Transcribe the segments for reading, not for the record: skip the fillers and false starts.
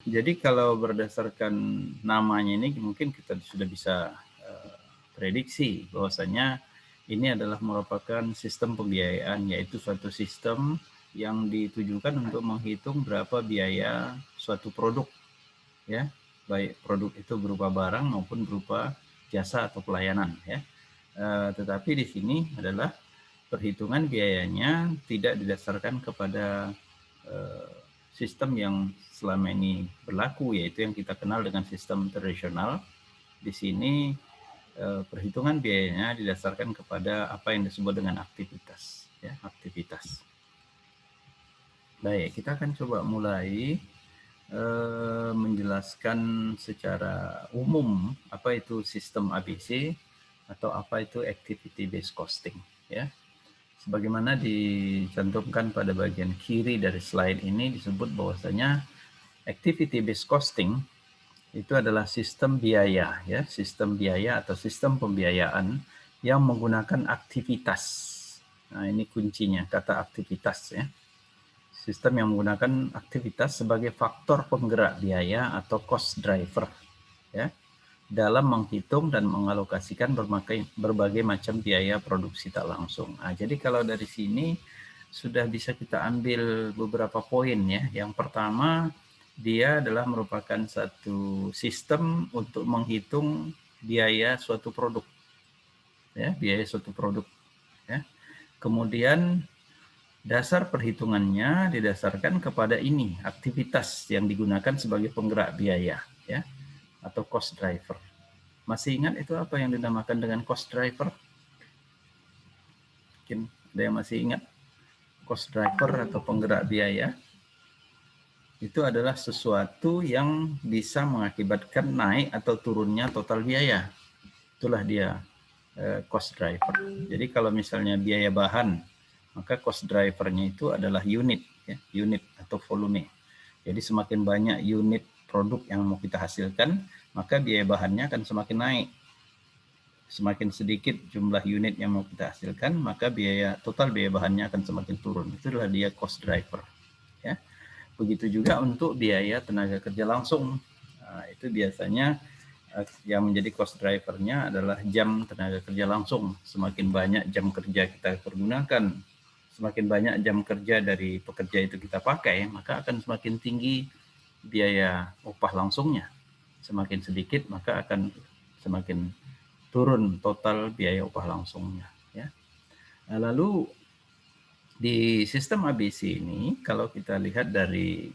Jadi kalau berdasarkan namanya ini mungkin kita sudah bisa prediksi bahwasanya ini adalah merupakan sistem pembiayaan, yaitu suatu sistem yang ditujukan untuk menghitung berapa biaya suatu produk, ya, baik produk itu berupa barang maupun berupa jasa atau pelayanan, ya. Tetapi di sini adalah perhitungan biayanya tidak didasarkan kepada sistem yang selama ini berlaku, yaitu yang kita kenal dengan sistem tradisional. Di sini perhitungan biayanya didasarkan kepada apa yang disebut dengan aktivitas, ya, aktivitas. Baik, kita akan coba mulai menjelaskan secara umum apa itu sistem ABC atau apa itu activity based costing, ya. Sebagaimana dicantumkan pada bagian kiri dari slide ini disebut bahwasanya activity based costing itu adalah sistem biaya, ya, sistem biaya atau sistem pembiayaan yang menggunakan aktivitas. Nah, ini kuncinya, kata aktivitas, ya. Sistem yang menggunakan aktivitas sebagai faktor penggerak biaya atau cost driver, ya, dalam menghitung dan mengalokasikan berbagai macam biaya produksi tak langsung. Nah, jadi kalau dari sini sudah bisa kita ambil beberapa poin, ya. Yang pertama, dia adalah merupakan satu sistem untuk menghitung biaya suatu produk, ya, biaya suatu produk, ya. Kemudian dasar perhitungannya didasarkan kepada ini, aktivitas yang digunakan sebagai penggerak biaya, ya, atau cost driver. Masih ingat itu apa yang dinamakan dengan cost driver? Mungkin ada yang masih ingat cost driver atau penggerak biaya? Itu adalah sesuatu yang bisa mengakibatkan naik atau turunnya total biaya. Itulah dia cost driver. Jadi kalau misalnya biaya bahan, maka cost drivernya itu adalah unit, ya, unit atau volume. Jadi semakin banyak unit produk yang mau kita hasilkan, maka biaya bahannya akan semakin naik. Semakin sedikit jumlah unit yang mau kita hasilkan, maka total biaya bahannya akan semakin turun. Itulah dia cost driver, ya. Begitu juga untuk biaya tenaga kerja langsung. Nah, itu biasanya yang menjadi cost drivernya adalah jam tenaga kerja langsung. Semakin banyak jam kerja kita pergunakan, semakin banyak jam kerja dari pekerja itu kita pakai, maka akan semakin tinggi biaya upah langsungnya. Semakin sedikit, maka akan semakin turun total biaya upah langsungnya, ya. Lalu di sistem ABC ini, kalau kita lihat dari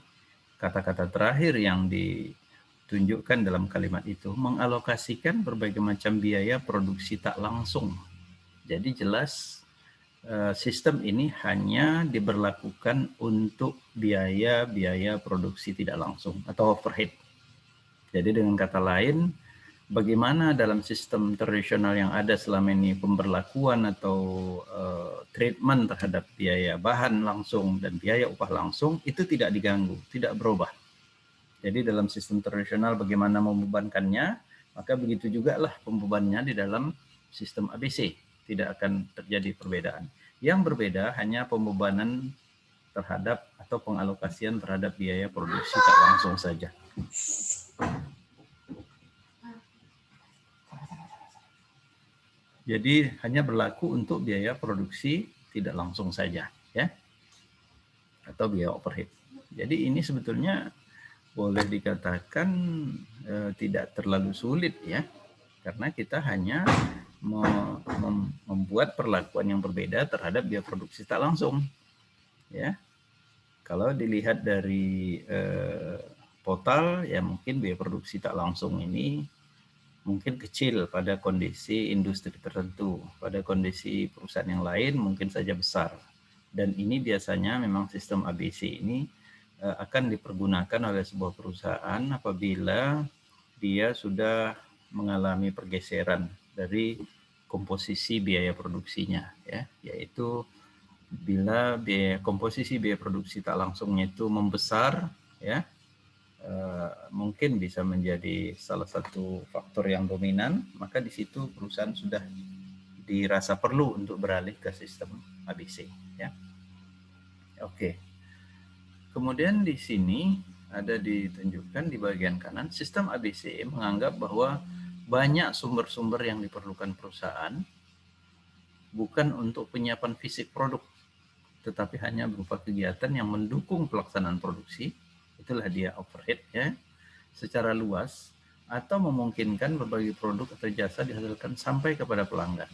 kata-kata terakhir yang ditunjukkan dalam kalimat itu, mengalokasikan berbagai macam biaya produksi tak langsung. Jadi jelas sistem ini hanya diberlakukan untuk biaya-biaya produksi tidak langsung atau overhead. Jadi dengan kata lain, bagaimana dalam sistem tradisional yang ada selama ini pemberlakuan atau treatment terhadap biaya bahan langsung dan biaya upah langsung itu tidak diganggu, tidak berubah. Jadi dalam sistem tradisional bagaimana membebankannya, maka begitu juga lah pembebanannya di dalam sistem ABC. Tidak akan terjadi perbedaan. Yang berbeda hanya pembebanan terhadap atau pengalokasian terhadap biaya produksi tak langsung saja. Jadi hanya berlaku untuk biaya produksi tidak langsung saja, ya, atau biaya overhead. Jadi ini sebetulnya boleh dikatakan tidak terlalu sulit, ya, karena kita hanya membuat perlakuan yang berbeda terhadap biaya produksi tak langsung, ya. Kalau dilihat dari total, ya mungkin biaya produksi tak langsung ini mungkin kecil pada kondisi industri tertentu, pada kondisi perusahaan yang lain mungkin saja besar. Dan ini biasanya memang sistem ABC ini akan dipergunakan oleh sebuah perusahaan apabila dia sudah mengalami pergeseran dari komposisi biaya produksinya, ya, yaitu bila komposisi biaya produksi tak langsungnya itu membesar, ya, mungkin bisa menjadi salah satu faktor yang dominan, maka di situ perusahaan sudah dirasa perlu untuk beralih ke sistem ABC, ya. Oke. Kemudian di sini ada ditunjukkan di bagian kanan. Sistem ABC menganggap bahwa banyak sumber-sumber yang diperlukan perusahaan bukan untuk penyiapan fisik produk, tetapi hanya berupa kegiatan yang mendukung pelaksanaan produksi, itulah dia overhead ya, secara luas, atau memungkinkan berbagai produk atau jasa dihasilkan sampai kepada pelanggan.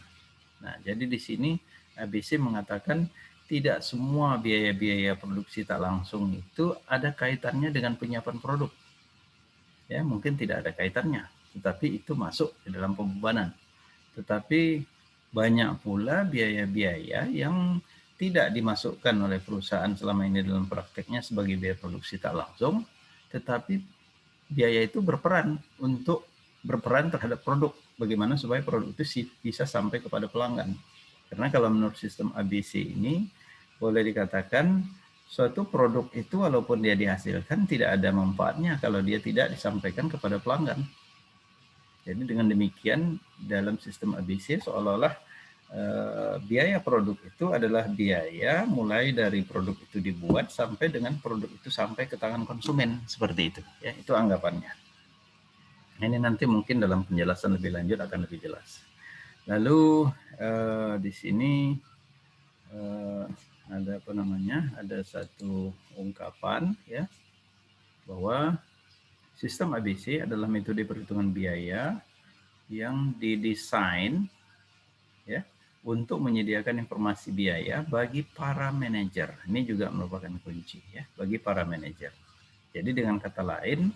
Nah, jadi di sini ABC mengatakan tidak semua biaya-biaya produksi tak langsung itu ada kaitannya dengan penyiapan produk. Ya, mungkin tidak ada kaitannya, tetapi itu masuk ke dalam pembebanan. Tetapi banyak pula biaya-biaya yang tidak dimasukkan oleh perusahaan selama ini dalam prakteknya sebagai biaya produksi tak langsung, tetapi biaya itu berperan terhadap produk. Bagaimana supaya produk itu bisa sampai kepada pelanggan. Karena kalau menurut sistem ABC ini, boleh dikatakan suatu produk itu walaupun dia dihasilkan tidak ada manfaatnya kalau dia tidak disampaikan kepada pelanggan. Jadi dengan demikian dalam sistem ABC seolah-olah biaya produk itu adalah biaya mulai dari produk itu dibuat sampai dengan produk itu sampai ke tangan konsumen, seperti itu ya, itu anggapannya. Ini nanti mungkin dalam penjelasan lebih lanjut akan lebih jelas. Lalu di sini ada apa namanya, ada satu ungkapan ya, bahwa sistem ABC adalah metode perhitungan biaya yang didesain ya untuk menyediakan informasi biaya bagi para manajer. Ini juga merupakan kunci ya bagi para manajer. Jadi dengan kata lain,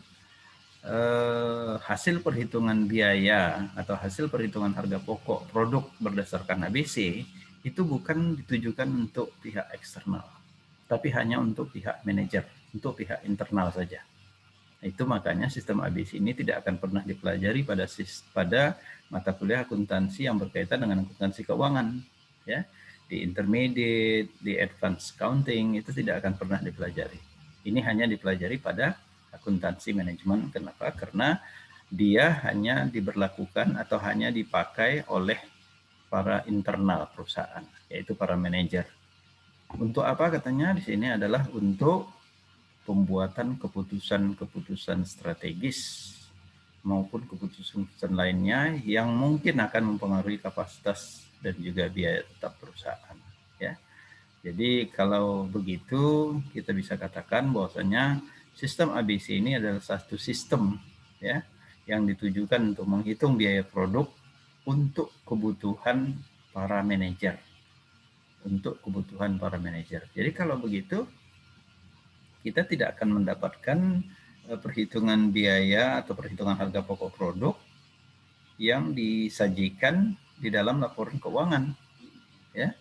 hasil perhitungan biaya atau hasil perhitungan harga pokok produk berdasarkan ABC itu bukan ditujukan untuk pihak eksternal, tapi hanya untuk pihak manajer, untuk pihak internal saja. Itu makanya sistem ABC ini tidak akan pernah dipelajari pada mata kuliah akuntansi yang berkaitan dengan akuntansi keuangan. Ya, di intermediate, di advanced accounting itu tidak akan pernah dipelajari. Ini hanya dipelajari pada akuntansi manajemen. Kenapa? Karena dia hanya diberlakukan atau hanya dipakai oleh para internal perusahaan, yaitu para manajer. Untuk apa katanya di sini adalah untuk pembuatan keputusan-keputusan strategis maupun keputusan lainnya yang mungkin akan mempengaruhi kapasitas dan juga biaya tetap perusahaan ya. Jadi kalau begitu kita bisa katakan bahwasanya sistem ABC ini adalah satu sistem ya yang ditujukan untuk menghitung biaya produk untuk kebutuhan para manajer. Jadi kalau begitu kita tidak akan mendapatkan perhitungan biaya atau perhitungan harga pokok produk yang disajikan di dalam laporan keuangan ya,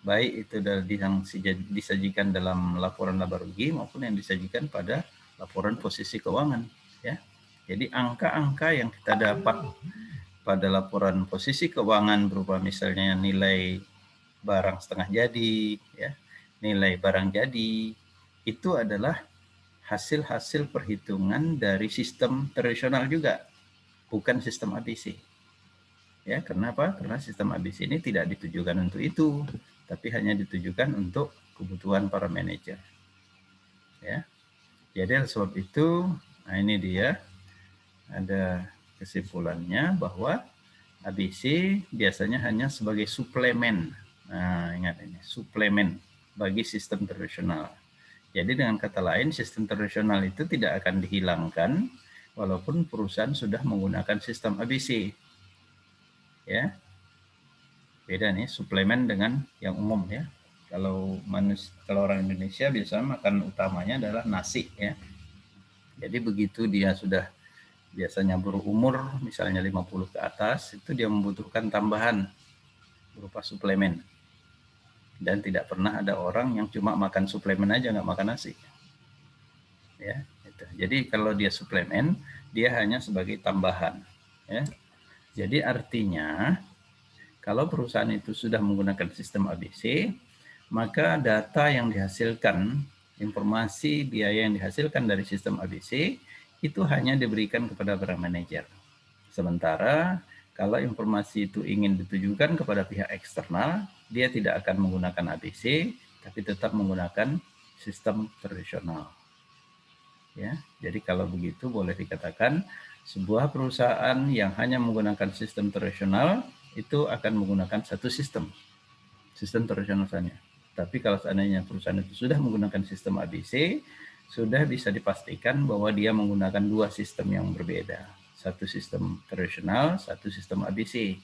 baik itu yang disajikan dalam laporan laba rugi maupun yang disajikan pada laporan posisi keuangan ya. Jadi angka-angka yang kita dapat pada laporan posisi keuangan berupa misalnya nilai barang setengah jadi ya, nilai barang jadi, itu adalah hasil-hasil perhitungan dari sistem tradisional juga, bukan sistem ABC. Ya, kenapa? Karena sistem ABC ini tidak ditujukan untuk itu, tapi hanya ditujukan untuk kebutuhan para manajer. Ya. Jadi sebab itu, nah ini dia ada kesimpulannya bahwa ABC biasanya hanya sebagai suplemen. Nah, ingat ini, suplemen bagi sistem tradisional. Jadi dengan kata lain, sistem tradisional itu tidak akan dihilangkan walaupun perusahaan sudah menggunakan sistem ABC. Ya. Beda nih suplemen dengan yang umum ya. Kalau orang Indonesia biasanya makan utamanya adalah nasi ya. Jadi begitu dia sudah biasanya berumur misalnya 50 ke atas, itu dia membutuhkan tambahan berupa suplemen. Dan tidak pernah ada orang yang cuma makan suplemen aja nggak makan nasi. Ya, itu. Jadi kalau dia suplemen, dia hanya sebagai tambahan. Ya. Jadi artinya kalau perusahaan itu sudah menggunakan sistem ABC, maka data yang dihasilkan, informasi biaya yang dihasilkan dari sistem ABC itu hanya diberikan kepada para manajer. Sementara kalau informasi itu ingin ditujukan kepada pihak eksternal, dia tidak akan menggunakan ABC, tapi tetap menggunakan sistem tradisional. Ya, jadi kalau begitu boleh dikatakan sebuah perusahaan yang hanya menggunakan sistem tradisional itu akan menggunakan satu sistem tradisional saja. Tapi kalau seandainya perusahaan itu sudah menggunakan sistem ABC, sudah bisa dipastikan bahwa dia menggunakan dua sistem yang berbeda. Satu sistem tradisional, satu sistem ABC.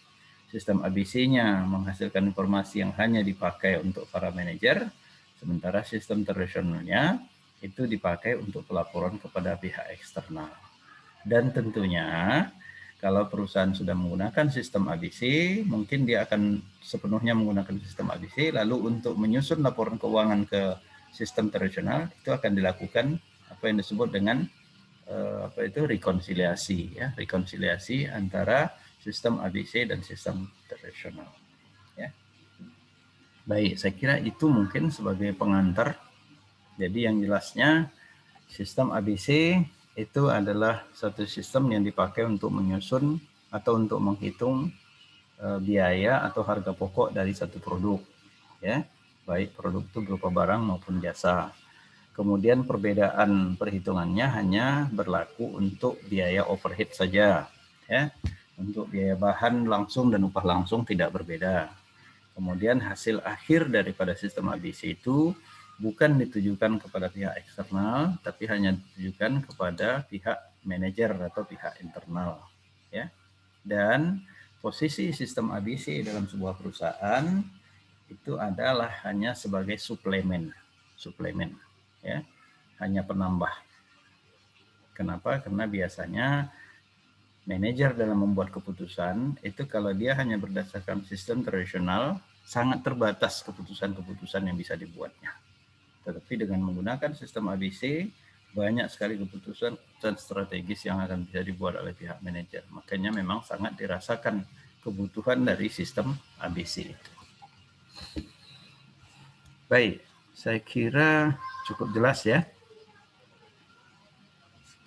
Sistem ABC-nya menghasilkan informasi yang hanya dipakai untuk para manajer, sementara sistem tradisionalnya itu dipakai untuk pelaporan kepada pihak eksternal. Dan tentunya kalau perusahaan sudah menggunakan sistem ABC, mungkin dia akan sepenuhnya menggunakan sistem ABC, lalu untuk menyusun laporan keuangan ke sistem tradisional itu akan dilakukan apa yang disebut dengan rekonsiliasi, ya, rekonsiliasi antara sistem ABC dan sistem tradisional. Ya. Baik, saya kira itu mungkin sebagai pengantar. Jadi yang jelasnya sistem ABC itu adalah satu sistem yang dipakai untuk menyusun atau untuk menghitung biaya atau harga pokok dari satu produk, ya, baik produk itu berupa barang maupun jasa. Kemudian perbedaan perhitungannya hanya berlaku untuk biaya overhead saja, ya. Untuk biaya bahan langsung dan upah langsung tidak berbeda. Kemudian hasil akhir daripada sistem ABC itu bukan ditujukan kepada pihak eksternal, tapi hanya ditujukan kepada pihak manajer atau pihak internal. Ya. Dan posisi sistem ABC dalam sebuah perusahaan itu adalah hanya sebagai suplemen, ya, hanya penambah. Kenapa? Karena biasanya manajer dalam membuat keputusan itu kalau dia hanya berdasarkan sistem tradisional sangat terbatas keputusan-keputusan yang bisa dibuatnya. Tetapi dengan menggunakan sistem ABC banyak sekali keputusan strategis yang akan bisa dibuat oleh pihak manajer. Makanya memang sangat dirasakan kebutuhan dari sistem ABC itu. Baik, saya kira cukup jelas ya.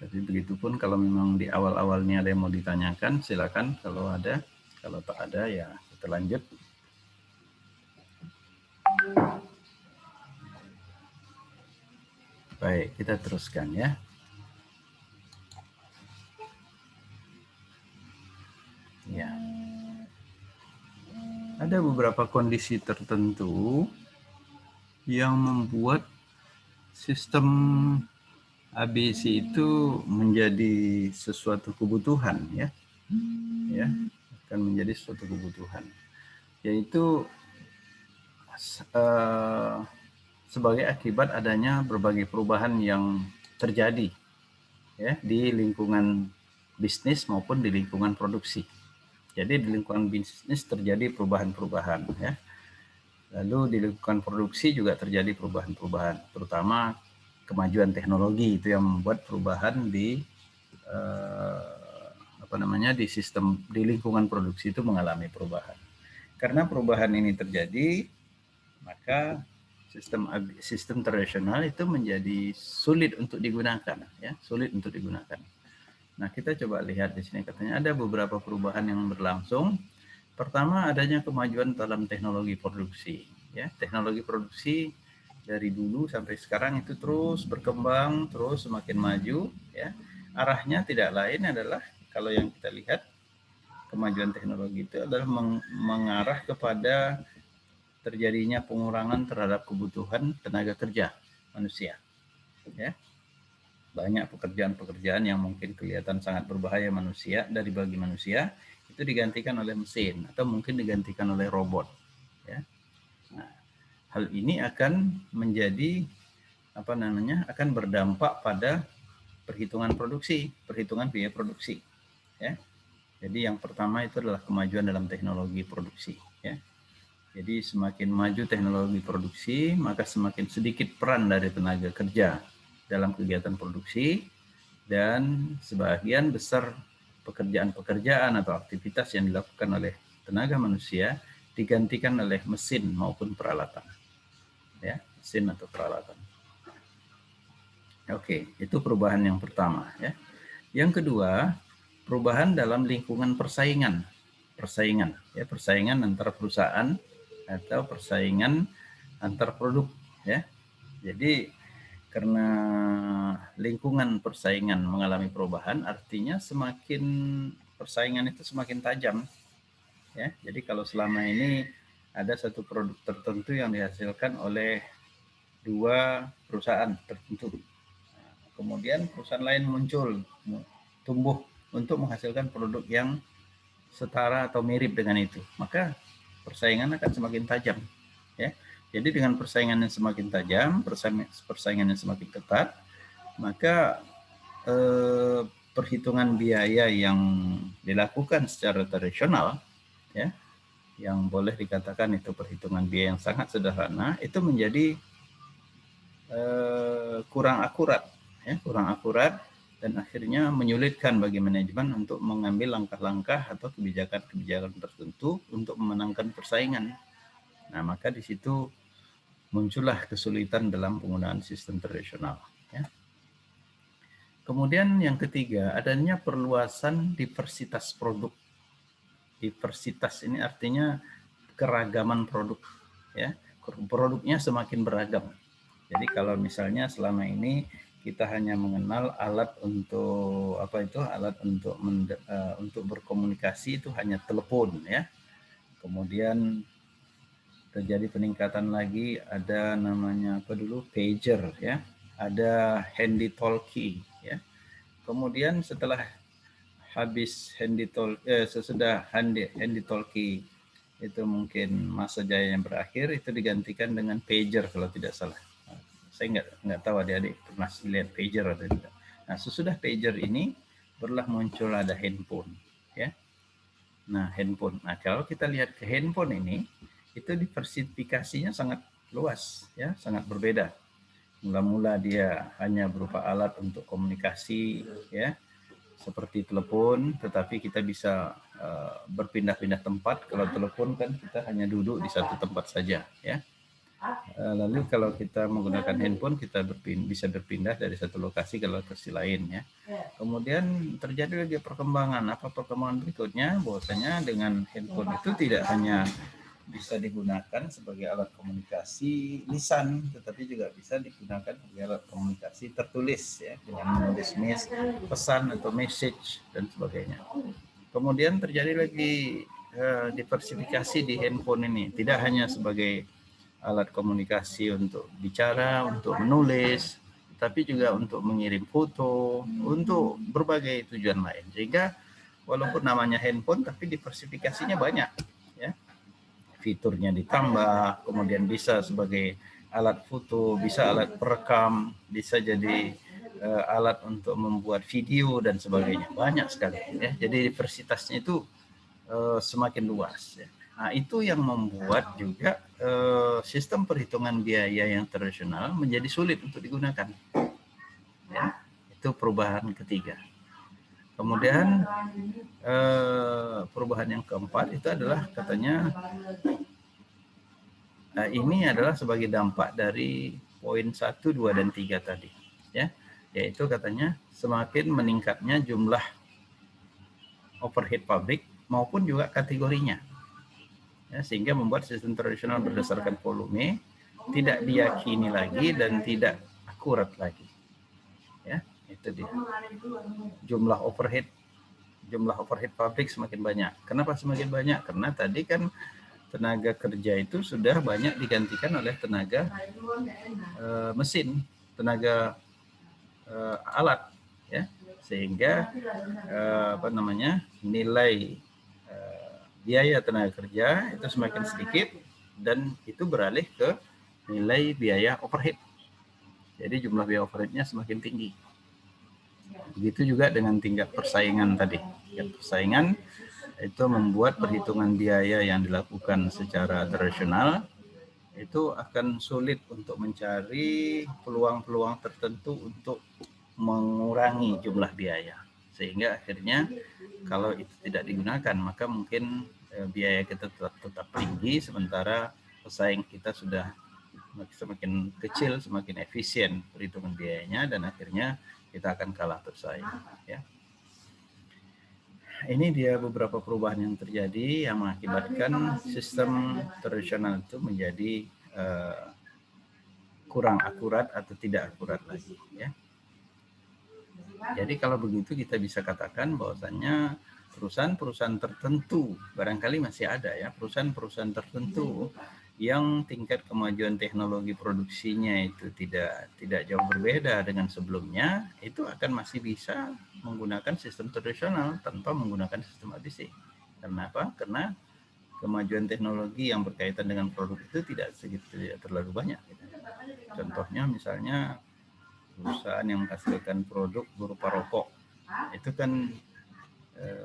Tapi begitupun kalau memang di awal-awalnya ada yang mau ditanyakan, silakan kalau ada. Kalau tak ada ya kita lanjut. Baik, kita teruskan ya. Ya. Ada beberapa kondisi tertentu yang membuat sistem ABC itu menjadi sesuatu kebutuhan, ya, akan menjadi suatu kebutuhan, yaitu sebagai akibat adanya berbagai perubahan yang terjadi, ya, di lingkungan bisnis maupun di lingkungan produksi. Jadi di lingkungan bisnis terjadi perubahan-perubahan, ya. Lalu di lingkungan produksi juga terjadi perubahan-perubahan, terutama kemajuan teknologi itu yang membuat perubahan di di sistem di lingkungan produksi itu mengalami perubahan. Karena perubahan ini terjadi, maka sistem tradisional itu menjadi sulit untuk digunakan, ya, sulit untuk digunakan. Nah, kita coba lihat di sini katanya ada beberapa perubahan yang berlangsung. Pertama, adanya kemajuan dalam teknologi produksi, ya. Teknologi produksi dari dulu sampai sekarang itu terus berkembang, terus semakin maju, ya. Arahnya tidak lain adalah kalau yang kita lihat kemajuan teknologi itu adalah mengarah kepada terjadinya pengurangan terhadap kebutuhan tenaga kerja manusia, ya. Banyak pekerjaan-pekerjaan yang mungkin kelihatan sangat berbahaya bagi manusia itu digantikan oleh mesin atau mungkin digantikan oleh robot, ya. Nah, hal ini akan menjadi akan berdampak pada perhitungan biaya produksi, ya. Jadi yang pertama itu adalah kemajuan dalam teknologi produksi, ya. Jadi semakin maju teknologi produksi, maka semakin sedikit peran dari tenaga kerja dalam kegiatan produksi, dan sebagian besar pekerjaan-pekerjaan atau aktivitas yang dilakukan oleh tenaga manusia digantikan oleh mesin maupun peralatan, ya, mesin atau peralatan. Oke, itu perubahan yang pertama, ya. Yang kedua, perubahan dalam lingkungan persaingan, ya, persaingan antar perusahaan atau persaingan antar produk, ya. Jadi karena lingkungan persaingan mengalami perubahan, artinya semakin persaingan itu semakin tajam. Ya, jadi kalau selama ini ada satu produk tertentu yang dihasilkan oleh dua perusahaan tertentu, kemudian perusahaan lain muncul, tumbuh untuk menghasilkan produk yang setara atau mirip dengan itu, maka persaingan akan semakin tajam. Ya, jadi dengan persaingan yang semakin tajam, persaingan yang semakin ketat, maka perhitungan biaya yang dilakukan secara tradisional, ya, yang boleh dikatakan itu perhitungan biaya yang sangat sederhana, itu menjadi kurang akurat, ya, kurang akurat, dan akhirnya menyulitkan bagi manajemen untuk mengambil langkah-langkah atau kebijakan-kebijakan tertentu untuk memenangkan persaingan. Nah, maka di situ muncullah kesulitan dalam penggunaan sistem tradisional. Ya. Kemudian yang ketiga, adanya perluasan diversitas produk. Diversitas ini artinya keragaman produk. Ya, produknya semakin beragam. Jadi kalau misalnya selama ini kita hanya mengenal alat untuk alat untuk berkomunikasi itu hanya telepon, ya. Kemudian terjadi peningkatan lagi, ada namanya pager, ya. Ada handy talkie, ya. Kemudian setelah habis sesudah handy talkie itu mungkin masa jayanya berakhir, itu digantikan dengan pager kalau tidak salah. Saya nggak tahu adik-adik pernah lihat pager atau tidak. Nah, sesudah pager ini barulah muncul ada handphone, ya. Nah, handphone. Nah, kalau kita lihat ke handphone ini, itu diversifikasinya sangat luas, ya, sangat berbeda. Mula-mula dia hanya berupa alat untuk komunikasi, ya, seperti telepon, tetapi kita bisa berpindah-pindah tempat. Kalau telepon kan kita hanya duduk di satu tempat saja, ya. Lalu kalau kita menggunakan handphone, kita bisa berpindah dari satu lokasi ke lokasi lain, ya. Kemudian terjadi lagi perkembangan. Apa perkembangan berikutnya? Bahwasanya dengan handphone itu tidak hanya bisa digunakan sebagai alat komunikasi lisan, tetapi juga bisa digunakan sebagai alat komunikasi tertulis, ya, dengan menulis pesan atau message dan sebagainya. Kemudian terjadi lagi diversifikasi di handphone ini, tidak hanya sebagai alat komunikasi untuk bicara, untuk menulis, tapi juga untuk mengirim foto, untuk berbagai tujuan lain. Sehingga walaupun namanya handphone, tapi diversifikasinya banyak, ya. Fiturnya ditambah, kemudian bisa sebagai alat foto, bisa alat perekam, bisa jadi alat untuk membuat video dan sebagainya. Banyak sekali, ya. Jadi diversitasnya itu semakin luas, ya. Nah, itu yang membuat juga sistem perhitungan biaya yang tradisional menjadi sulit untuk digunakan. Ya, itu perubahan ketiga. Kemudian perubahan yang keempat itu adalah katanya ini adalah sebagai dampak dari poin 1, 2, dan 3 tadi. Ya, yaitu katanya semakin meningkatnya jumlah overhead pabrik maupun juga kategorinya. Ya, sehingga membuat sistem tradisional berdasarkan volume tidak diyakini lagi dan tidak akurat lagi. Ya, itu dia. Jumlah overhead pabrik semakin banyak. Kenapa semakin banyak? Karena tadi kan tenaga kerja itu sudah banyak digantikan oleh tenaga mesin, tenaga alat, ya. Sehingga nilai biaya tenaga kerja itu semakin sedikit dan itu beralih ke nilai biaya overhead. Jadi jumlah biaya overheadnya semakin tinggi. Begitu juga dengan tingkat persaingan tadi. Tingkat persaingan itu membuat perhitungan biaya yang dilakukan secara tradisional itu akan sulit untuk mencari peluang-peluang tertentu untuk mengurangi jumlah biaya. Sehingga akhirnya kalau itu tidak digunakan, maka mungkin biaya kita tetap tinggi, sementara pesaing kita sudah semakin kecil, semakin efisien perhitungan biayanya, dan akhirnya kita akan kalah bersaing. Ya. Ini dia beberapa perubahan yang terjadi yang mengakibatkan sistem tradisional itu menjadi kurang akurat atau tidak akurat lagi, ya. Jadi kalau begitu kita bisa katakan bahwasannya perusahaan-perusahaan tertentu barangkali masih ada ya, perusahaan-perusahaan tertentu yang tingkat kemajuan teknologi produksinya itu tidak jauh berbeda dengan sebelumnya, itu akan masih bisa menggunakan sistem tradisional tanpa menggunakan sistem ABC. Kenapa? Karena kemajuan teknologi yang berkaitan dengan produk itu tidak terlalu banyak. Contohnya misalnya perusahaan yang menghasilkan produk berupa rokok, itu kan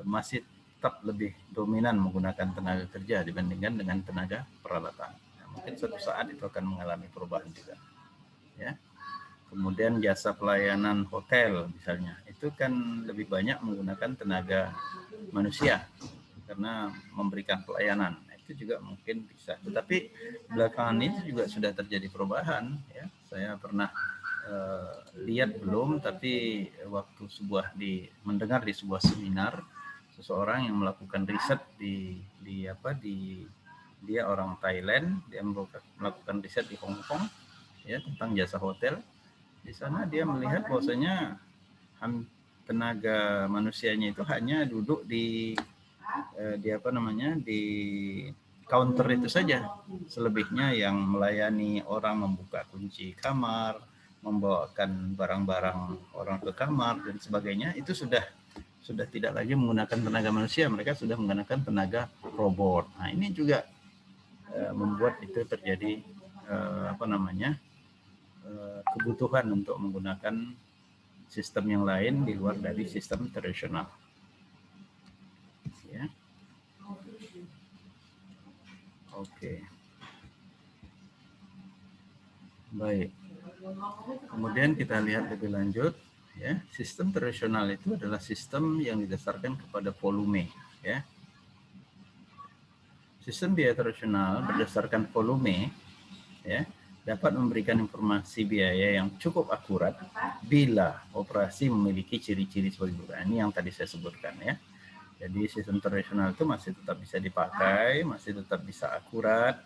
masih tetap lebih dominan menggunakan tenaga kerja dibandingkan dengan tenaga peralatan. Nah, mungkin suatu saat itu akan mengalami perubahan juga. Ya. Kemudian jasa pelayanan hotel misalnya, itu kan lebih banyak menggunakan tenaga manusia karena memberikan pelayanan. Itu juga mungkin bisa. Tetapi belakangan ini juga sudah terjadi perubahan. Ya. Saya pernah lihat belum, tapi waktu mendengar di sebuah seminar, seseorang yang melakukan riset dia orang Thailand, dia melakukan riset di Hong Kong ya tentang jasa hotel. Di sana dia melihat bahwasanya tenaga manusianya itu hanya duduk di counter itu saja. Selebihnya yang melayani orang, membuka kunci kamar, membawakan barang-barang orang ke kamar dan sebagainya, itu sudah tidak lagi menggunakan tenaga manusia, mereka sudah menggunakan tenaga robot. Nah, ini juga membuat itu terjadi kebutuhan untuk menggunakan sistem yang lain di luar dari sistem tradisional. Ya. Oke. Baik. Kemudian kita lihat lebih lanjut, ya. Sistem tradisional itu adalah sistem yang didasarkan kepada volume, ya. Sistem biaya tradisional berdasarkan volume, ya, dapat memberikan informasi biaya yang cukup akurat bila operasi memiliki ciri-ciri sebagai berikut. Ini yang tadi saya sebutkan, ya. Jadi sistem tradisional itu masih tetap bisa dipakai, masih tetap bisa akurat,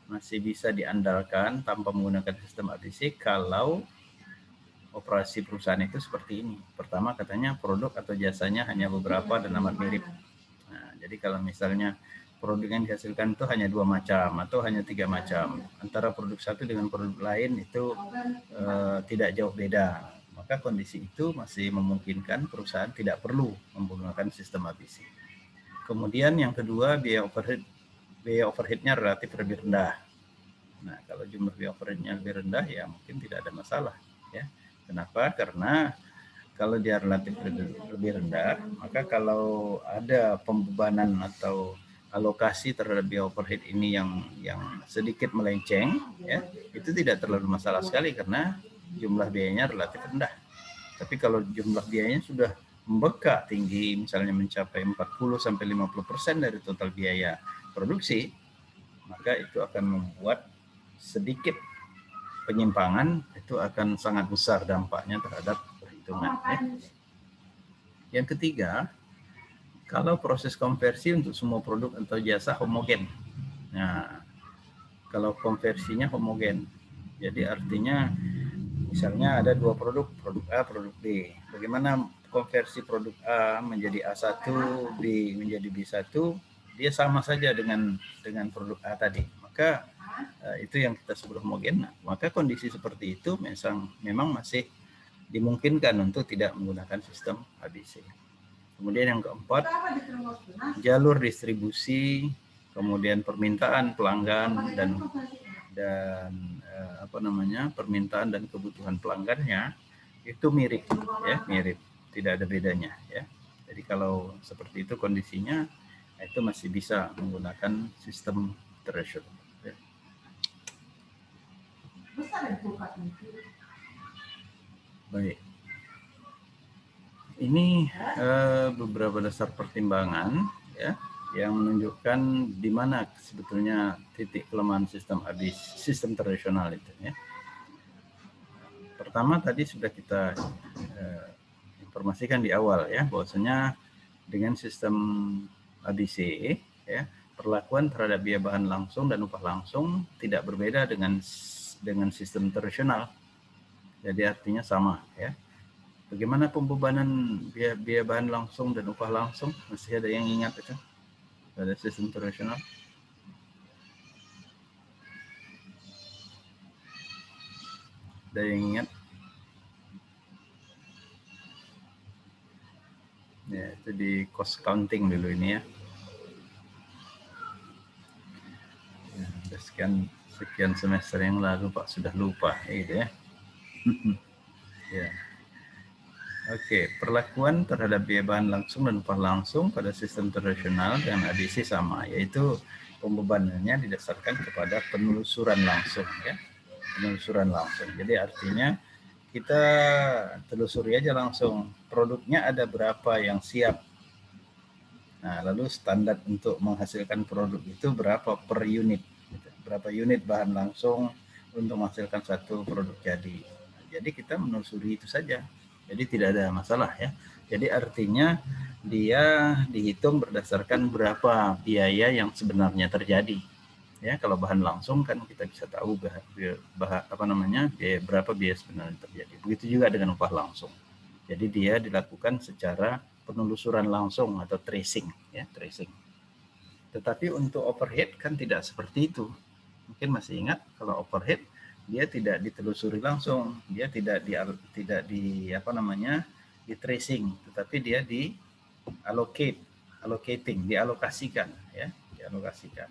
masih bisa diandalkan tanpa menggunakan sistem ABC kalau operasi perusahaan itu seperti ini. Pertama katanya produk atau jasanya hanya beberapa dan amat mirip. Nah, jadi kalau misalnya produk yang dihasilkan itu hanya 2 macam atau hanya 3 macam, antara produk satu dengan produk lain itu tidak jauh beda, maka kondisi itu masih memungkinkan perusahaan tidak perlu menggunakan sistem ABC. Kemudian yang kedua, biaya overhead-nya relatif lebih rendah. Nah, kalau jumlah biaya overhead-nya lebih rendah, ya mungkin tidak ada masalah. Ya. Kenapa? Karena kalau dia relatif lebih rendah, maka kalau ada pembebanan atau alokasi terhadap biaya overhead ini yang sedikit melenceng, ya, itu tidak terlalu masalah sekali karena jumlah biayanya relatif rendah. Tapi kalau jumlah biayanya sudah membekak tinggi, misalnya mencapai 40-50% dari total biaya produksi, maka itu akan membuat sedikit penyimpangan, itu akan sangat besar dampaknya terhadap perhitungan. Ya. Yang ketiga, kalau proses konversi untuk semua produk atau jasa homogen. Nah, kalau konversinya homogen, jadi artinya misalnya ada 2 produk A, produk B. Bagaimana konversi produk A menjadi A1, B menjadi B1, dia sama saja dengan produk A tadi. Maka itu yang kita sebut homogen. Nah, maka kondisi seperti itu memang masih dimungkinkan untuk tidak menggunakan sistem ABC. Kemudian yang keempat, jalur distribusi, kemudian permintaan pelanggan dan permintaan dan kebutuhan pelanggannya itu mirip, ya, mirip, tidak ada bedanya, ya. Jadi kalau seperti itu kondisinya, itu masih bisa menggunakan sistem tradisional. Ya. Baik. Ini beberapa dasar pertimbangan, ya, yang menunjukkan di mana sebetulnya titik kelemahan sistem tradisional itu, ya. Pertama tadi sudah kita informasikan di awal, ya, bahwasanya dengan sistem ABC, ya, perlakuan terhadap biaya bahan langsung dan upah langsung tidak berbeda dengan dengan sistem tradisional. Jadi artinya sama ya. Bagaimana pembebanan biaya bahan langsung dan upah langsung? Masih ada yang ingat itu pada sistem tradisional? Ada yang ingat? Ya, itu di cost counting dulu ini ya. Sekian semester yang lalu Pak sudah lupa gitu ya. Ya. Oke, perlakuan terhadap biaya bahan langsung dan upah langsung pada sistem tradisional dengan ADC sama, yaitu pembebanannya didasarkan kepada penelusuran langsung ya. Penelusuran langsung. Jadi artinya kita telusuri aja langsung produknya ada berapa yang siap. Nah, lalu standar untuk menghasilkan produk itu berapa per unit. Berapa unit bahan langsung untuk menghasilkan satu produk jadi. Jadi kita menelusuri itu saja. Jadi tidak ada masalah ya. Jadi artinya dia dihitung berdasarkan berapa biaya yang sebenarnya terjadi. Ya, kalau bahan langsung kan kita bisa tahu berapa biaya sebenarnya terjadi. Begitu juga dengan upah langsung. Jadi dia dilakukan secara penelusuran langsung atau tracing ya, tracing. Tetapi untuk overhead kan tidak seperti itu. Mungkin masih ingat kalau overhead dia tidak ditelusuri langsung, dia tidak di tracing, tetapi dia dialokasikan ya, dialokasikan.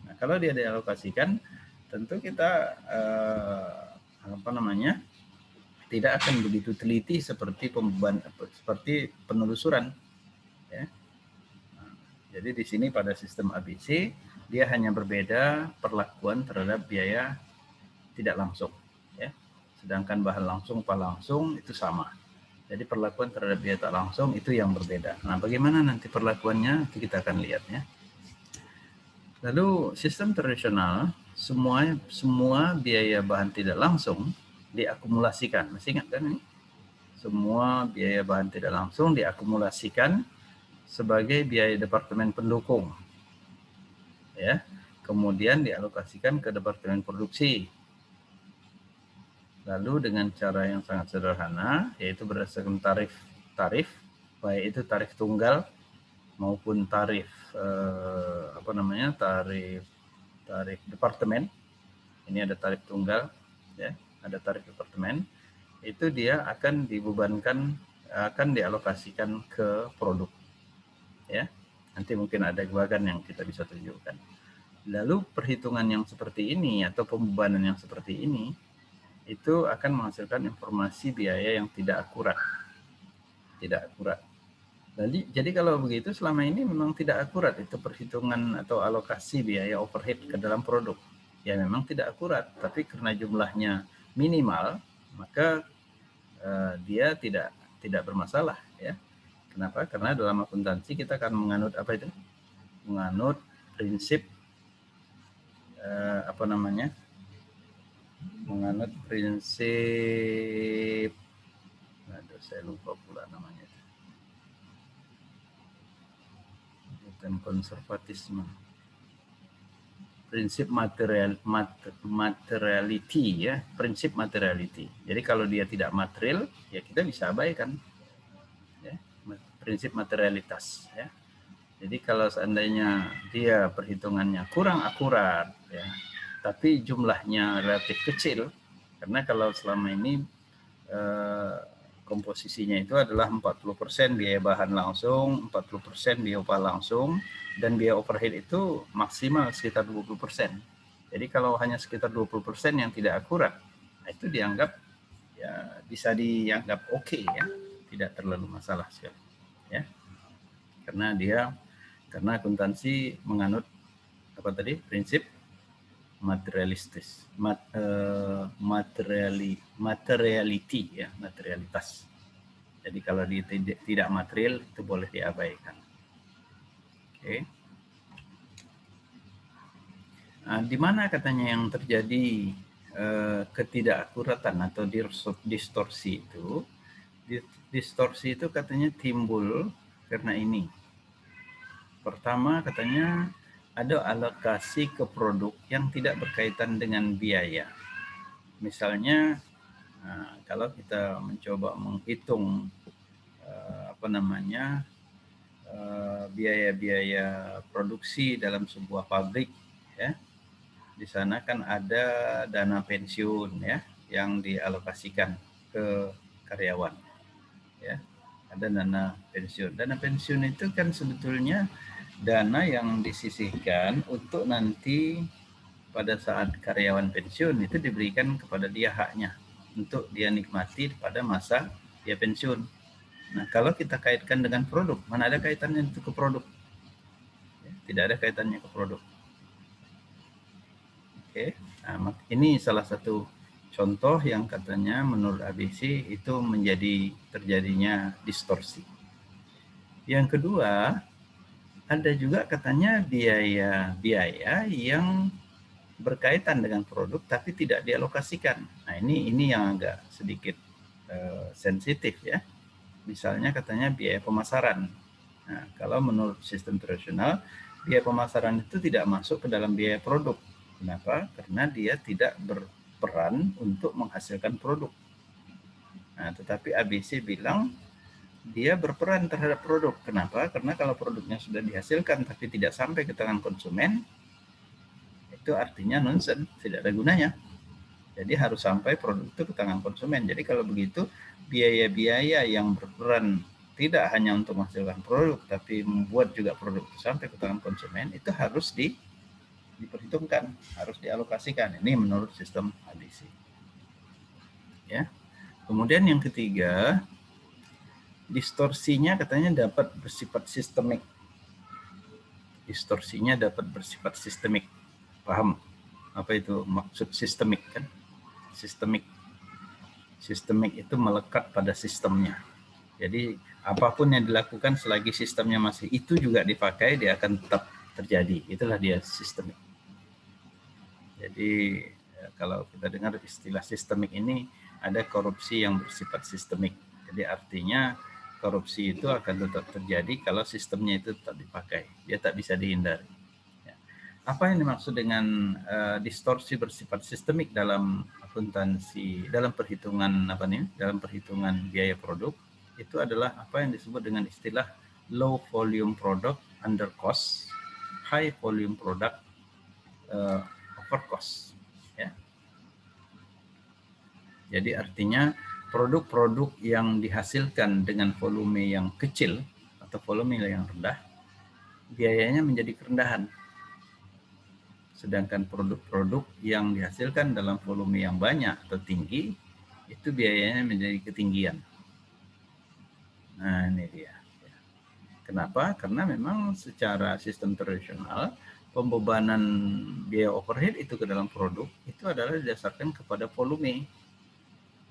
Nah, kalau dia dialokasikan tentu kita tidak akan begitu teliti seperti penelusuran ya. Nah, jadi di sini pada sistem ABC dia hanya berbeda perlakuan terhadap biaya tidak langsung ya. Sedangkan bahan langsung, upah langsung itu sama. Jadi perlakuan terhadap biaya tak langsung itu yang berbeda. Nah, bagaimana nanti perlakuannya itu kita akan lihat ya. Lalu sistem tradisional semua biaya bahan tidak langsung diakumulasikan. Masih ingat kan ini? Semua biaya bahan tidak langsung diakumulasikan sebagai biaya departemen pendukung. Ya. Kemudian dialokasikan ke departemen produksi. Lalu dengan cara yang sangat sederhana, yaitu berdasarkan tarif, baik itu tarif tunggal maupun tarif tarif departemen. Ini ada tarif tunggal, ya, ada tarif departemen. Itu dia akan dialokasikan ke produk, ya. Nanti mungkin ada bagan yang kita bisa tunjukkan. Lalu perhitungan yang seperti ini atau pembebanan yang seperti ini itu akan menghasilkan informasi biaya yang tidak akurat. Jadi kalau begitu selama ini memang tidak akurat itu perhitungan atau alokasi biaya overhead ke dalam produk. Ya memang tidak akurat, tapi karena jumlahnya minimal, maka dia tidak bermasalah ya. Kenapa? Karena dalam akuntansi kita akan menganut apa itu? Menganut prinsip menganut prinsip, saya lupa pula namanya, bukan konservatisme, prinsip materiality ya, prinsip materiality. Jadi kalau dia tidak material ya kita bisa abaikan ya, prinsip materialitas ya. Jadi kalau seandainya dia perhitungannya kurang akurat ya, tapi jumlahnya relatif kecil, karena kalau selama ini komposisinya itu adalah 40% biaya bahan langsung, 40% biaya upah langsung, dan biaya overhead itu maksimal sekitar 20%. Jadi kalau hanya sekitar 20% yang tidak akurat, itu dianggap ya bisa dianggap oke ya, tidak terlalu masalah sekali ya. Karena akuntansi menganut apa tadi? Prinsip materiality ya, materialitas. Jadi kalau dia tidak material itu boleh diabaikan. Oke. Nah, di mana katanya yang terjadi ketidakakuratan atau distorsi itu? Distorsi itu katanya timbul karena ini. Pertama katanya ada alokasi ke produk yang tidak berkaitan dengan biaya. Misalnya, kalau kita mencoba menghitung biaya-biaya produksi dalam sebuah pabrik, ya, di sana kan ada dana pensiun, ya, yang dialokasikan ke karyawan, ya. Ada dana pensiun. Dana pensiun itu kan sebetulnya dana yang disisihkan untuk nanti pada saat karyawan pensiun itu diberikan kepada dia haknya untuk dia nikmati pada masa dia pensiun. Nah, kalau kita kaitkan dengan produk, mana ada kaitannya itu ke produk? Tidak ada kaitannya ke produk. Oke, nah, ini salah satu contoh yang katanya menurut ABC itu menjadi terjadinya distorsi. Yang kedua, ada juga katanya biaya-biaya yang berkaitan dengan produk tapi tidak dialokasikan. Nah, ini yang agak sedikit sensitif, ya. Misalnya katanya biaya pemasaran. Nah, kalau menurut sistem tradisional, biaya pemasaran itu tidak masuk ke dalam biaya produk. Kenapa? Karena dia tidak berperan untuk menghasilkan produk. Nah, tetapi ABC bilang dia berperan terhadap produk. Kenapa? Karena kalau produknya sudah dihasilkan tapi tidak sampai ke tangan konsumen, itu artinya nonsense, tidak ada gunanya. Jadi harus sampai produk itu ke tangan konsumen. Jadi kalau begitu, biaya-biaya yang berperan tidak hanya untuk menghasilkan produk, tapi membuat juga produk itu sampai ke tangan konsumen, itu harus diperhitungkan, harus dialokasikan. Ini menurut sistem ABC. Ya. Kemudian yang ketiga, distorsinya katanya dapat bersifat sistemik. Distorsinya dapat bersifat sistemik. Paham apa itu maksud sistemik kan? Sistemik itu melekat pada sistemnya. Jadi apapun yang dilakukan selagi sistemnya masih itu juga dipakai, dia akan tetap terjadi. Itulah dia sistemik. Jadi kalau kita dengar istilah sistemik ini, ada korupsi yang bersifat sistemik. Jadi artinya korupsi itu akan tetap terjadi kalau sistemnya itu tetap dipakai. Dia tak bisa dihindari. Apa yang dimaksud dengan distorsi bersifat sistemik dalam akuntansi, dalam perhitungan dalam perhitungan biaya produk, itu adalah apa yang disebut dengan istilah low volume product under cost, high volume product over cost. Ya. Jadi artinya produk-produk yang dihasilkan dengan volume yang kecil atau volume yang rendah, biayanya menjadi kerendahan. Sedangkan produk-produk yang dihasilkan dalam volume yang banyak atau tinggi, itu biayanya menjadi ketinggian. Nah, ini dia. Kenapa? Karena memang secara sistem tradisional, pembebanan biaya overhead itu ke dalam produk, itu adalah didasarkan kepada volume.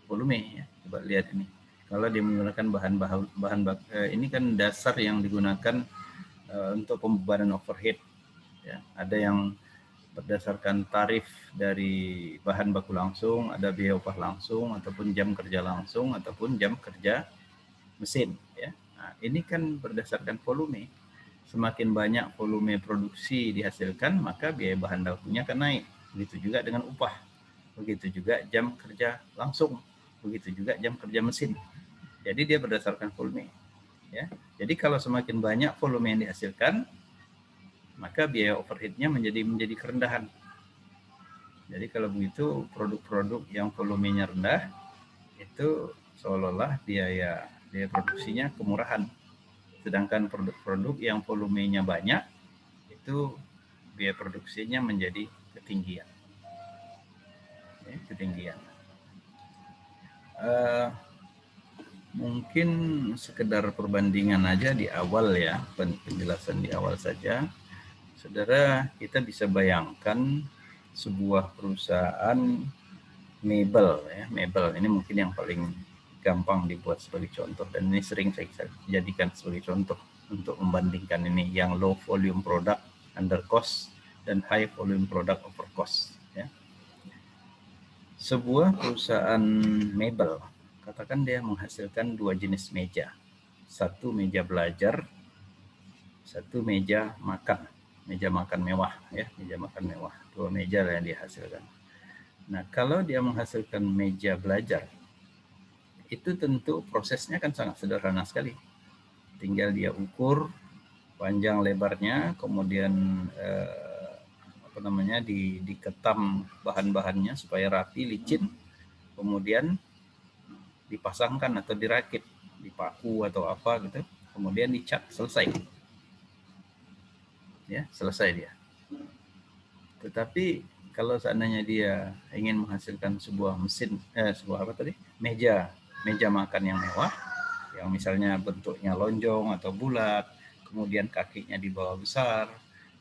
Volume, ya. Coba lihat ini. Kalau dia menggunakan bahan ini kan dasar yang digunakan untuk pembebanan overhead. Ya. Ada yang berdasarkan tarif dari bahan baku langsung, ada biaya upah langsung, ataupun jam kerja langsung, ataupun jam kerja mesin. Ya. Nah, ini kan berdasarkan volume. Semakin banyak volume produksi dihasilkan, maka biaya bahan bakunya akan naik. Begitu juga dengan upah. Begitu juga jam kerja langsung. Begitu juga jam kerja mesin. Jadi dia berdasarkan volume. Ya. Jadi kalau semakin banyak volume yang dihasilkan, maka biaya overhead-nya menjadi kerendahan. Jadi kalau begitu produk-produk yang volumenya rendah itu seolah-olah biaya produksinya kemurahan. Sedangkan produk-produk yang volumenya banyak itu biaya produksinya menjadi ketinggian. Ketinggian. Mungkin sekedar perbandingan aja di awal, ya, penjelasan di awal saja. Saudara, kita bisa bayangkan sebuah perusahaan mebel, ya, mebel ini mungkin yang paling gampang dibuat sebagai contoh, dan ini sering saya jadikan sebagai contoh untuk membandingkan ini yang low volume product under cost dan high volume product over cost. Ya. Sebuah perusahaan mebel, katakan dia menghasilkan dua jenis meja, satu meja belajar, satu meja makan mewah, ya, meja makan mewah, dua meja yang dihasilkan. Nah, kalau dia menghasilkan meja belajar, itu tentu prosesnya kan sangat sederhana sekali. Tinggal dia ukur panjang lebarnya, kemudian diketam bahan-bahannya supaya rapi, licin, kemudian dipasangkan atau dirakit, dipaku atau apa gitu, kemudian dicat, selesai. Ya, selesai dia. Tetapi kalau seandainya dia ingin menghasilkan sebuah meja makan yang mewah, yang misalnya bentuknya lonjong atau bulat, kemudian kakinya di bawah besar,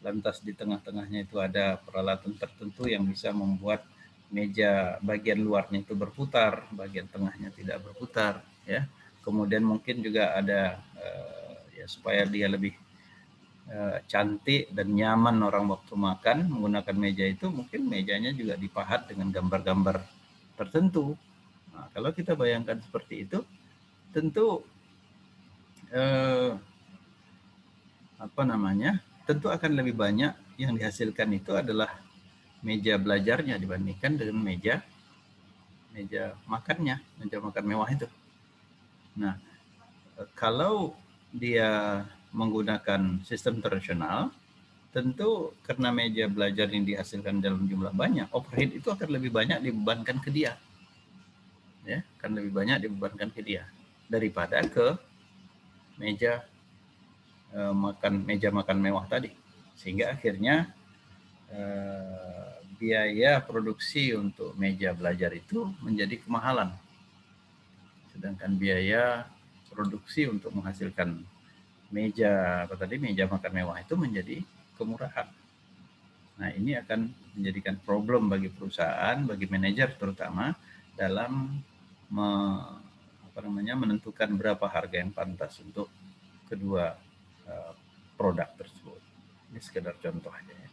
lantas di tengah-tengahnya itu ada peralatan tertentu yang bisa membuat meja bagian luarnya itu berputar, bagian tengahnya tidak berputar, ya. Kemudian mungkin juga ada supaya dia lebih cantik dan nyaman orang waktu makan menggunakan meja itu, mungkin mejanya juga dipahat dengan gambar-gambar tertentu. Nah, kalau kita bayangkan seperti itu, tentu tentu akan lebih banyak yang dihasilkan itu adalah meja belajarnya dibandingkan dengan meja makannya, meja makan mewah itu. Nah, kalau dia menggunakan sistem tradisional, tentu karena meja belajar yang dihasilkan dalam jumlah banyak, overhead itu akan lebih banyak dibebankan ke dia. Ya, akan lebih banyak dibebankan ke dia daripada ke meja makan mewah tadi. Sehingga akhirnya biaya produksi untuk meja belajar itu menjadi kemahalan. Sedangkan biaya produksi untuk menghasilkan meja makan mewah itu menjadi kemurahan. Nah, ini akan menjadikan problem bagi perusahaan, bagi manajer terutama dalam menentukan berapa harga yang pantas untuk kedua produk tersebut. Ini sekedar contoh aja ya.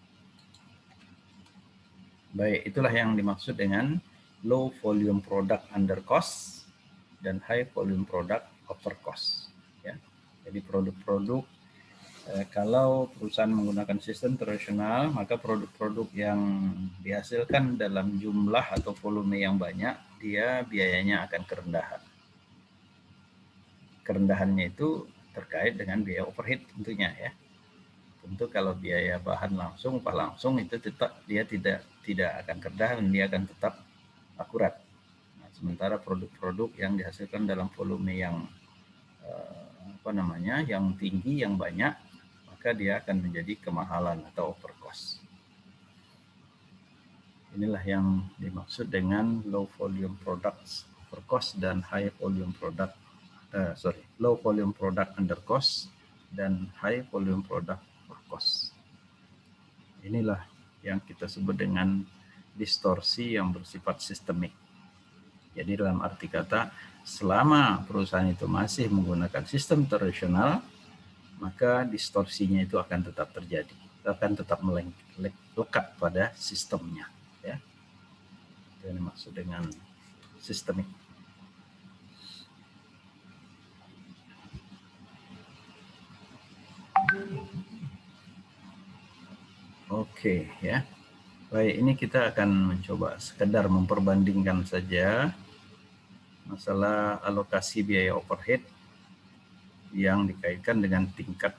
Baik, itulah yang dimaksud dengan low volume product under cost dan high volume product over cost. Ya. Jadi produk-produk kalau perusahaan menggunakan sistem tradisional, maka produk-produk yang dihasilkan dalam jumlah atau volume yang banyak, dia biayanya akan kerendahan. Kerendahannya itu terkait dengan biaya overhead tentunya ya. Tentu kalau biaya bahan langsung, upah langsung itu tetap dia tidak akan kerendahan, dia akan tetap akurat. Nah, sementara produk-produk yang dihasilkan dalam volume yang yang tinggi, yang banyak, maka dia akan menjadi kemahalan atau overcost. Inilah yang dimaksud dengan low volume products overcost dan high volume product low volume product under cost dan high volume product overcost. Inilah yang kita sebut dengan distorsi yang bersifat sistemik. Jadi dalam arti kata, selama perusahaan itu masih menggunakan sistem tradisional, maka distorsinya itu akan tetap terjadi, akan tetap melekat pada sistemnya. Ya. Itu yang dimaksud dengan sistemik. Oke, ya. Baik, ini kita akan mencoba sekedar memperbandingkan saja masalah alokasi biaya overhead yang dikaitkan dengan tingkat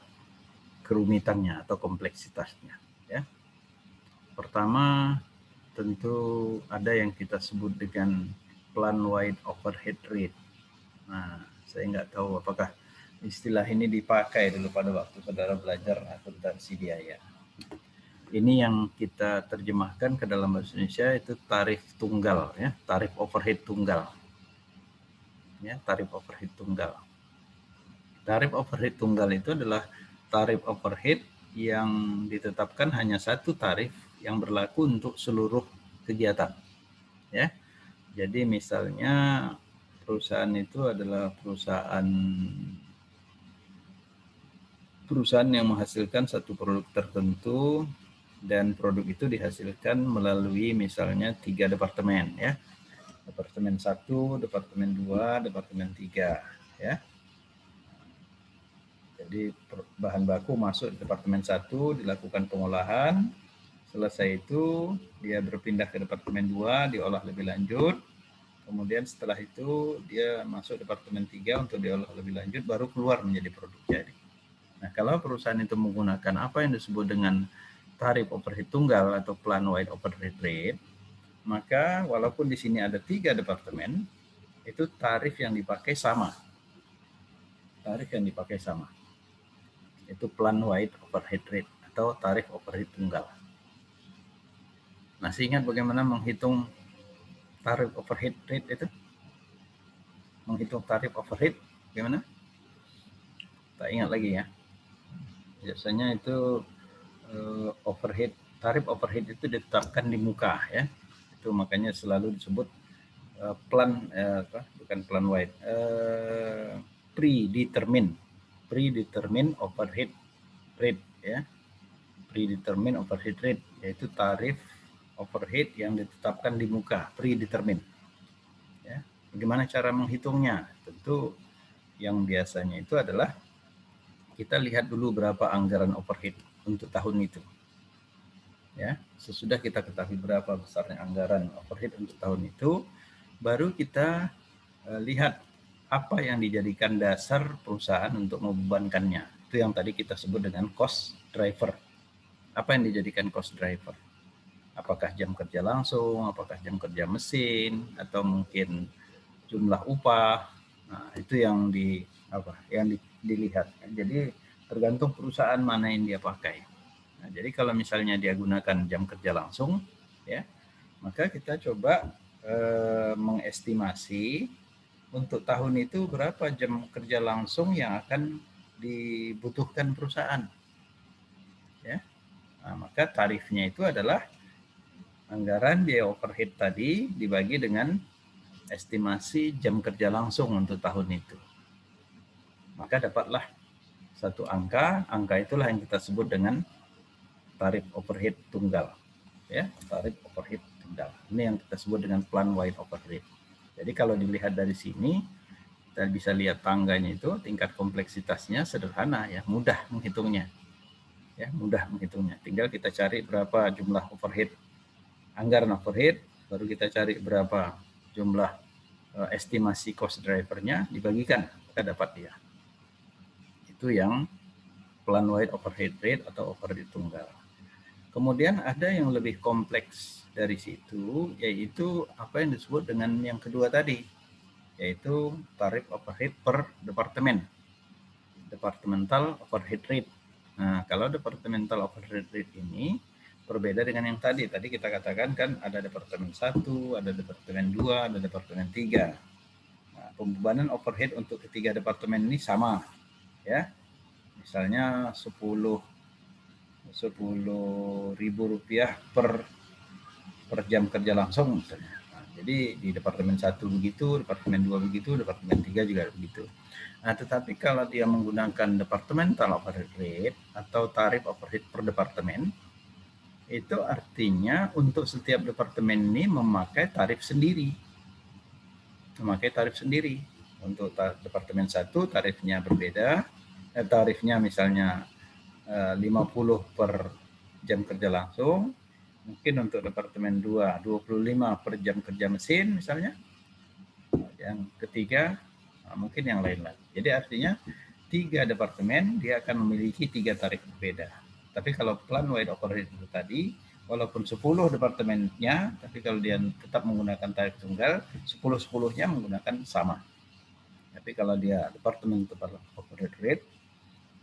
kerumitannya atau kompleksitasnya. Ya. Pertama, tentu ada yang kita sebut dengan plan-wide overhead rate. Nah, saya nggak tahu apakah istilah ini dipakai dulu pada waktu saudara belajar akuntansi biaya. Ini yang kita terjemahkan ke dalam bahasa Indonesia itu tarif tunggal, ya, tarif overhead tunggal. Ya, tarif overhead tunggal. Tarif overhead tunggal itu adalah tarif overhead yang ditetapkan hanya satu tarif yang berlaku untuk seluruh kegiatan. Ya. Jadi misalnya perusahaan itu adalah perusahaan yang menghasilkan satu produk tertentu dan produk itu dihasilkan melalui misalnya 3 departemen ya. Departemen 1, departemen 2, departemen 3 ya. Jadi bahan baku masuk di departemen 1, dilakukan pengolahan Selesai itu dia berpindah ke departemen 2, diolah lebih lanjut. Kemudian setelah itu dia masuk departemen 3 untuk diolah lebih lanjut, baru keluar menjadi produk jadi. Nah, kalau perusahaan itu menggunakan apa yang disebut dengan tarif overhead tunggal atau plan wide overhead rate, maka walaupun di sini ada 3 departemen, itu tarif yang dipakai sama. Tarif yang dipakai sama. Itu plan wide overhead rate atau tarif overhead tunggal. Masih ingat bagaimana menghitung tarif overhead rate itu? Menghitung tarif overhead bagaimana? Tak ingat lagi ya. Biasanya itu tarif overhead itu ditetapkan di muka ya. Itu makanya selalu disebut bukan plan wide, predetermined overhead rate ya. Predetermined overhead rate yaitu tarif overhead yang ditetapkan di muka, predetermined. Ya. Bagaimana cara menghitungnya? Tentu yang biasanya itu adalah kita lihat dulu berapa anggaran overhead untuk tahun itu. Ya, sesudah kita ketahui berapa besarnya anggaran overhead untuk tahun itu, baru kita lihat apa yang dijadikan dasar perusahaan untuk membebankannya. Itu yang tadi kita sebut dengan cost driver. Apa yang dijadikan cost driver? Apakah jam kerja langsung, apakah jam kerja mesin, atau mungkin jumlah upah. Nah, itu yang dilihat. Jadi tergantung perusahaan mana yang dia pakai. Nah, jadi kalau misalnya dia gunakan jam kerja langsung, ya, maka kita coba mengestimasi untuk tahun itu berapa jam kerja langsung yang akan dibutuhkan perusahaan. Ya. Nah, maka tarifnya itu adalah anggaran biaya overhead tadi dibagi dengan estimasi jam kerja langsung untuk tahun itu. Maka dapatlah satu angka itulah yang kita sebut dengan tarif overhead tunggal. Ya, tarif overhead tunggal. Ini yang kita sebut dengan plan wide overhead. Jadi kalau dilihat dari sini, kita bisa lihat tangganya itu, tingkat kompleksitasnya sederhana ya, mudah menghitungnya. Ya, mudah menghitungnya. Tinggal kita cari berapa jumlah overhead, anggaran overhead, baru kita cari berapa jumlah estimasi cost drivernya, dibagikan, kita dapat dia. Itu yang plan wide overhead rate atau overhead tunggal. Kemudian ada yang lebih kompleks dari situ, yaitu apa yang disebut dengan yang kedua tadi, yaitu tarif overhead per departemen, departmental overhead rate. Nah, kalau departmental overhead rate ini berbeda dengan yang tadi. Tadi kita katakan kan ada departemen 1, ada departemen 2, ada departemen 3. Nah, pembebanan overhead untuk ketiga departemen ini sama, ya. Misalnya 10.000 rupiah per jam kerja langsung misalnya. Nah, jadi di departemen 1 begitu, departemen 2 begitu, departemen 3 juga begitu. Nah, tetapi kalau dia menggunakan departmental overhead rate atau tarif overhead per departemen, itu artinya untuk setiap departemen ini memakai tarif sendiri. Memakai tarif sendiri. Untuk departemen 1 tarifnya berbeda, tarifnya misalnya 50 per jam kerja langsung, mungkin untuk departemen 2 25 per jam kerja mesin misalnya, yang ketiga mungkin yang lain lagi. Jadi artinya 3 departemen dia akan memiliki 3 tarif berbeda. Tapi kalau plan wide overhead itu tadi, walaupun 10 departemennya, tapi kalau dia tetap menggunakan tarif tunggal, 10-10-nya menggunakan sama. Tapi kalau dia departemen overhead rate,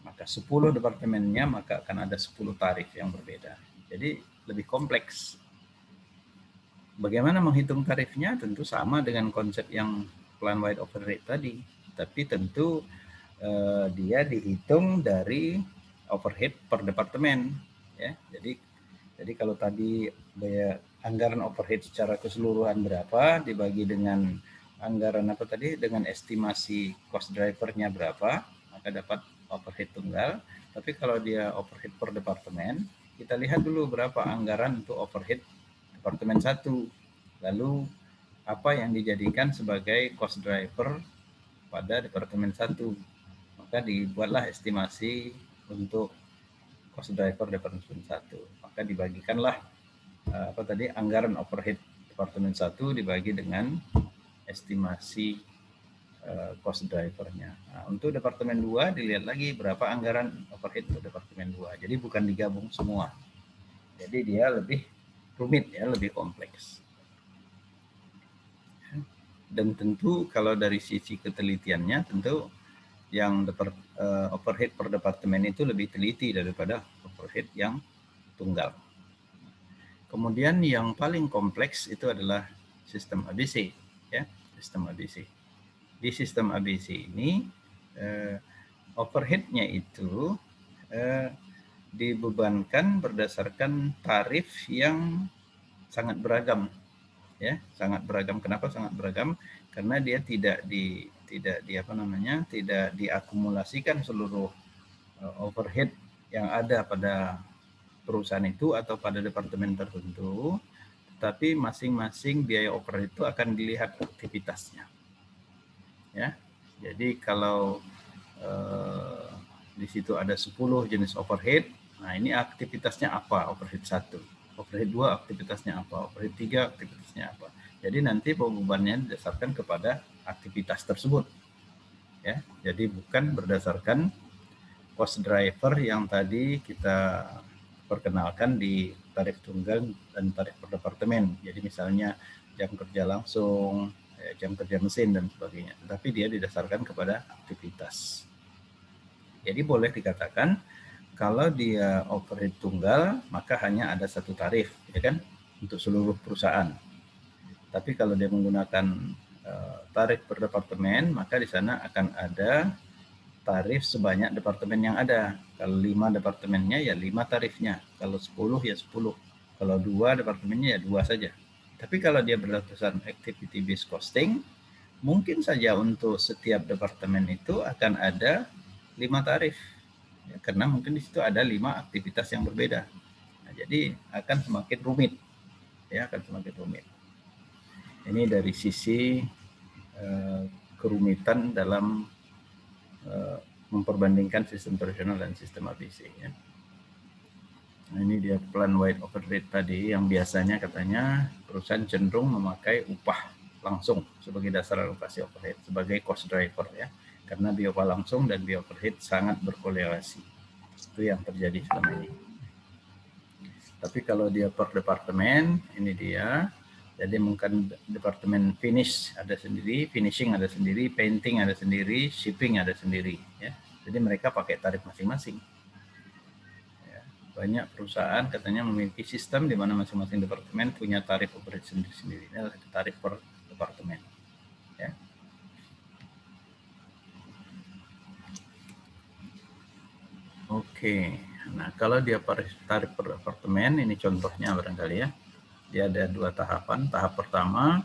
maka 10 departemennya maka akan ada 10 tarif yang berbeda. Jadi lebih kompleks. Bagaimana menghitung tarifnya? Tentu sama dengan konsep yang plan wide overhead tadi, tapi tentu dia dihitung dari overhead per departemen. Ya, jadi kalau tadi anggaran overhead secara keseluruhan berapa dibagi dengan anggaran apa tadi dengan estimasi cost drivernya berapa, maka dapat overhead tunggal. Tapi kalau dia overhead per departemen, kita lihat dulu berapa anggaran untuk overhead departemen 1. Lalu apa yang dijadikan sebagai cost driver pada departemen 1. Maka dibuatlah estimasi untuk cost driver departemen 1. Maka dibagikanlah anggaran overhead departemen 1 dibagi dengan estimasi cost drivernya. Nah, untuk departemen 2 dilihat lagi berapa anggaran overhead untuk departemen 2. Jadi bukan digabung semua. Jadi dia lebih rumit ya, lebih kompleks. Dan tentu kalau dari sisi ketelitiannya tentu yang overhead per departemen itu lebih teliti daripada overhead yang tunggal. Kemudian yang paling kompleks itu adalah sistem ABC, ya, sistem ABC. Di sistem ABC ini overhead-nya itu dibebankan berdasarkan tarif yang sangat beragam, ya, sangat beragam. Kenapa sangat beragam? Karena dia tidak diakumulasikan seluruh overhead yang ada pada perusahaan itu atau pada departemen tertentu, tetapi masing-masing biaya overhead itu akan dilihat aktivitasnya. Ya, jadi kalau di situ ada 10 jenis overhead, nah ini aktivitasnya apa? Overhead 1, overhead 2 aktivitasnya apa? Overhead 3 aktivitasnya apa? Jadi nanti pembebanannya didasarkan kepada aktivitas tersebut. Ya, jadi bukan berdasarkan cost driver yang tadi kita perkenalkan di tarif tunggal dan tarif per departemen. Jadi misalnya jam kerja langsung, jam kerja mesin dan sebagainya. Tetapi dia didasarkan kepada aktivitas. Jadi boleh dikatakan kalau dia overhead tunggal maka hanya ada satu tarif, ya kan, untuk seluruh perusahaan. Tapi kalau dia menggunakan tarif per departemen, maka di sana akan ada tarif sebanyak departemen yang ada. Kalau 5 departemennya ya 5 tarifnya, kalau 10 ya 10, kalau 2 departemennya ya 2 saja. Tapi kalau dia berdasarkan activity based costing, mungkin saja untuk setiap departemen itu akan ada 5 tarif, ya, karena mungkin di situ ada 5 aktivitas yang berbeda. Nah, jadi akan semakin rumit, ya, akan semakin rumit. Ini dari sisi kerumitan dalam memperbandingkan sistem tradisional dan sistem ABC. Ya. Nah, ini dia plan wide overhead tadi yang biasanya katanya perusahaan cenderung memakai upah langsung sebagai dasar alokasi overhead sebagai cost driver, ya, karena biaya upah langsung dan biaya overhead sangat berkorelasi. Itu yang terjadi selama ini. Tapi kalau dia per departemen, ini dia. Jadi mungkin departemen finish ada sendiri, finishing ada sendiri, painting ada sendiri, shipping ada sendiri. Ya. Jadi mereka pakai tarif masing-masing. Ya. Banyak perusahaan katanya memiliki sistem di mana masing-masing departemen punya tarif overhead sendiri-sendiri. Ini adalah tarif per departemen. Ya. Oke, nah kalau dia tarif per departemen, ini contohnya barangkali ya. Dia ada 2 tahapan. Tahap pertama,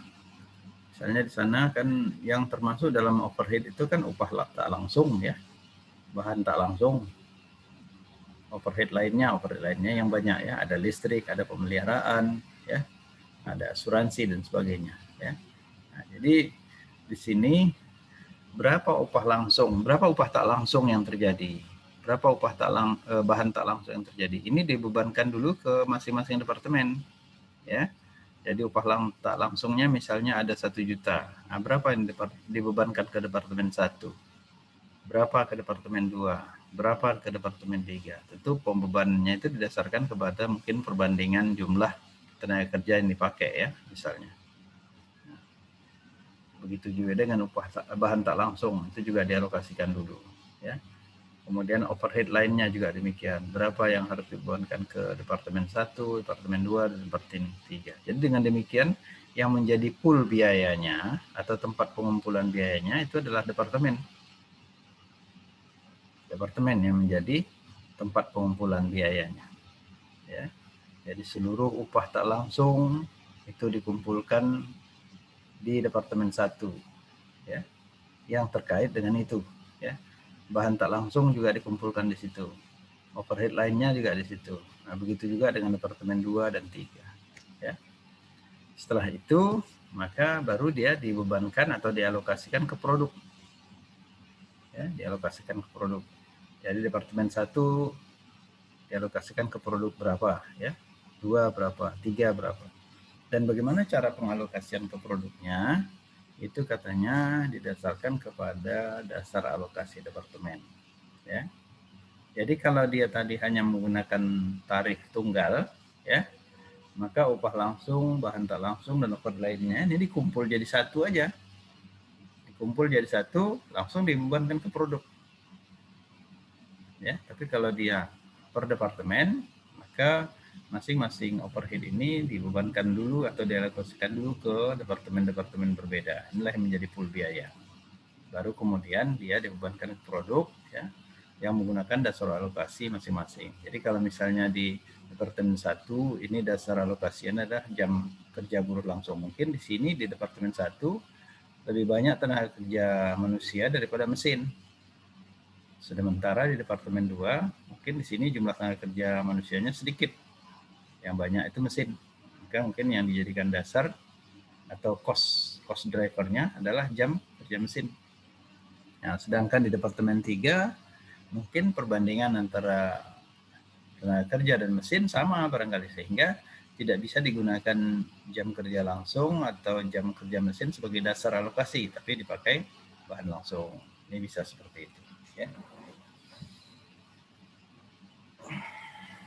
misalnya di sana kan yang termasuk dalam overhead itu kan upah tak langsung, ya, bahan tak langsung. Overhead lainnya yang banyak, ya, ada listrik, ada pemeliharaan, ya, ada asuransi dan sebagainya, ya. Nah, jadi di sini berapa upah langsung, berapa upah tak langsung yang terjadi, berapa upah bahan tak langsung yang terjadi. Ini dibebankan dulu ke masing-masing departemen, ya. Jadi upah tak langsungnya misalnya ada 1 juta. Nah, berapa yang dibebankan ke departemen 1? Berapa ke departemen 2? Berapa ke departemen 3? Tentu pembebanannya itu didasarkan kepada mungkin perbandingan jumlah tenaga kerja yang dipakai, ya, misalnya. Nah, begitu juga dengan upah bahan tak langsung, itu juga dialokasikan dulu, ya. Kemudian overhead lainnya juga demikian. Berapa yang harus dibebankan ke departemen 1, departemen 2, dan departemen 3. Jadi dengan demikian yang menjadi pool biayanya atau tempat pengumpulan biayanya itu adalah departemen. Departemen yang menjadi tempat pengumpulan biayanya. Ya. Jadi seluruh upah tak langsung itu dikumpulkan di departemen 1, ya, yang terkait dengan itu, ya. Bahan tak langsung juga dikumpulkan di situ. Overhead lainnya juga di situ. Nah, begitu juga dengan departemen 2 dan 3. Ya. Setelah itu, maka baru dia dibebankan atau dialokasikan ke produk. Ya, dialokasikan ke produk. Jadi departemen 1 dialokasikan ke produk berapa ya, 2 berapa, 3 berapa. Dan bagaimana cara pengalokasian ke produknya, itu katanya didasarkan kepada dasar alokasi departemen ya. Jadi kalau dia tadi hanya menggunakan tarif tunggal ya, maka upah langsung, bahan tak langsung, dan upah lainnya ini dikumpul jadi satu aja. Dikumpul jadi satu, langsung dibebankan ke produk. Ya, tapi kalau dia per departemen, maka masing-masing overhead ini dibebankan dulu atau dialokasikan dulu ke departemen-departemen berbeda. Inilah yang menjadi pool biaya. Baru kemudian dia dibebankan ke produk ya, yang menggunakan dasar alokasi masing-masing. Jadi kalau misalnya di Departemen 1 ini dasar alokasinya adalah jam kerja buruh langsung. Mungkin di sini di Departemen 1 lebih banyak tenaga kerja manusia daripada mesin. Sementara di Departemen 2 mungkin di sini jumlah tenaga kerja manusianya sedikit. Yang banyak itu mesin. Maka mungkin yang dijadikan dasar atau cost drivernya adalah jam kerja mesin. Nah, sedangkan di Departemen 3 mungkin perbandingan antara tenaga kerja dan mesin sama barangkali, sehingga tidak bisa digunakan jam kerja langsung atau jam kerja mesin sebagai dasar alokasi, tapi dipakai bahan langsung. Ini bisa seperti itu. Ya.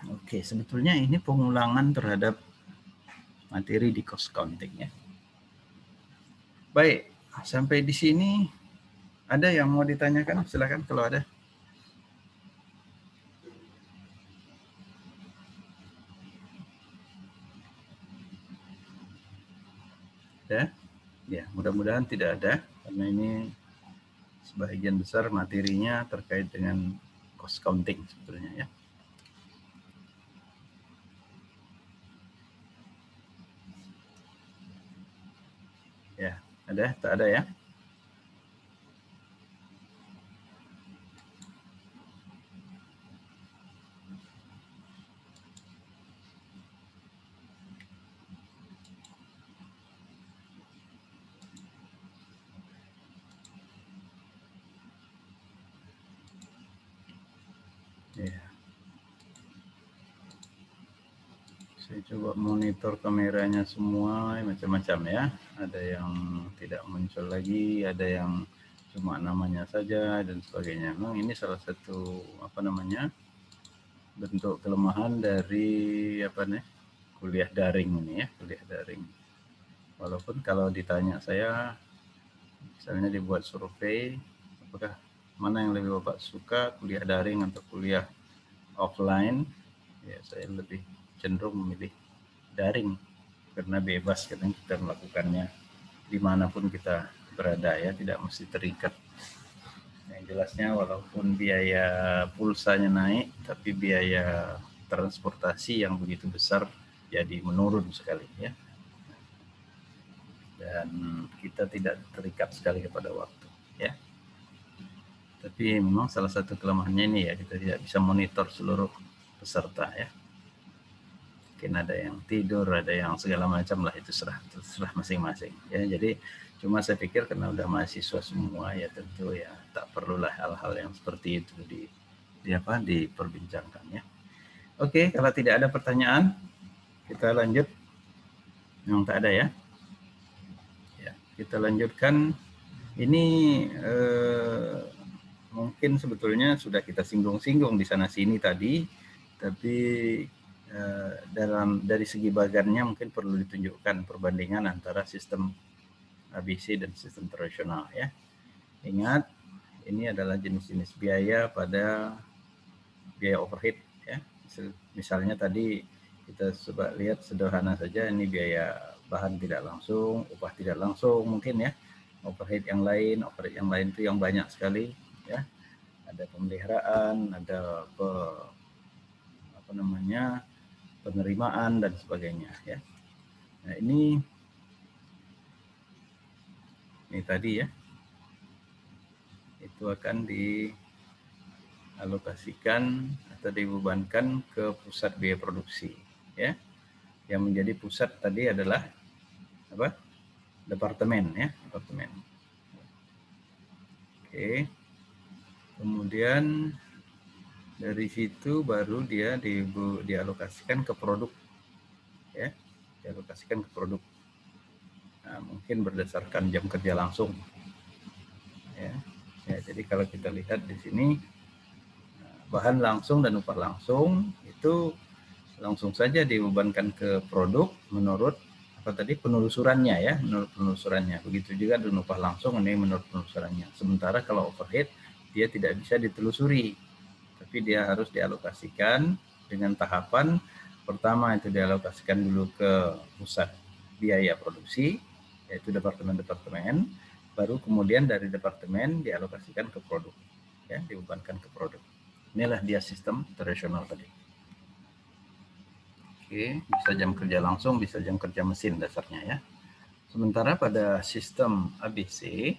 Oke, sebetulnya ini pengulangan terhadap materi di cost counting ya. Baik, sampai di sini ada yang mau ditanyakan? Silakan kalau ada. Ya, ya mudah-mudahan tidak ada, karena ini sebagian besar materinya terkait dengan cost counting sebetulnya ya. Ya, ada? Tak ada ya? Ya. Saya coba monitor kameranya semua, macam-macam ya. Ada yang tidak muncul lagi, ada yang cuma namanya saja dan sebagainya. Memang ini salah satu bentuk kelemahan dari kuliah daring ini ya, kuliah daring. Walaupun kalau ditanya saya, misalnya dibuat survei, apakah mana yang lebih Bapak suka, kuliah daring atau kuliah offline? Ya, saya lebih cenderung memilih daring karena bebas kan kita melakukannya dimanapun kita berada ya, tidak mesti terikat. Yang jelasnya walaupun biaya pulsanya naik, tapi biaya transportasi yang begitu besar jadi menurun sekali ya. Dan kita tidak terikat sekali kepada waktu ya. Tapi memang salah satu kelemahannya ini ya, kita tidak bisa monitor seluruh peserta ya. Mungkin ada yang tidur, ada yang segala macam lah, itu terserah masing-masing ya. Jadi cuma saya pikir karena udah mahasiswa semua ya, tentu ya tak perlulah hal-hal yang seperti itu diperbincangkan ya. Oke, kalau tidak ada pertanyaan kita lanjut. Yang tak ada ya. Ya, kita lanjutkan. Ini mungkin sebetulnya sudah kita singgung-singgung di sana sini tadi, tapi dari segi bagannya mungkin perlu ditunjukkan perbandingan antara sistem ABC dan sistem tradisional ya. Ingat, ini adalah jenis-jenis biaya pada biaya overhead ya. Misalnya tadi kita coba lihat sederhana saja, ini biaya bahan tidak langsung, upah tidak langsung mungkin ya. Overhead yang lain itu yang banyak sekali ya. Ada pemeliharaan, ada penerimaan dan sebagainya ya. Nah, ini tadi ya, itu akan dialokasikan atau dibebankan ke pusat biaya produksi ya. Yang menjadi pusat tadi adalah departemen ya, departemen. Oke. Kemudian Dari situ baru dia dialokasikan ke produk, ya, dialokasikan ke produk. Nah, mungkin berdasarkan jam kerja langsung, ya. Jadi kalau kita lihat di sini bahan langsung dan upah langsung itu langsung saja dibebankan ke produk menurut apa tadi penelusurannya, ya, menurut penelusurannya. Begitu juga dengan upah langsung ini menurut penelusurannya. Sementara kalau overhead dia tidak bisa ditelusuri, tapi dia harus dialokasikan dengan tahapan. Pertama itu dialokasikan dulu ke pusat biaya produksi, yaitu departemen-departemen, baru kemudian dari departemen dialokasikan ke produk, ya, dibebankan ke produk. Inilah dia sistem tradisional tadi. Oke, bisa jam kerja langsung, bisa jam kerja mesin dasarnya, ya. Sementara pada sistem ABC,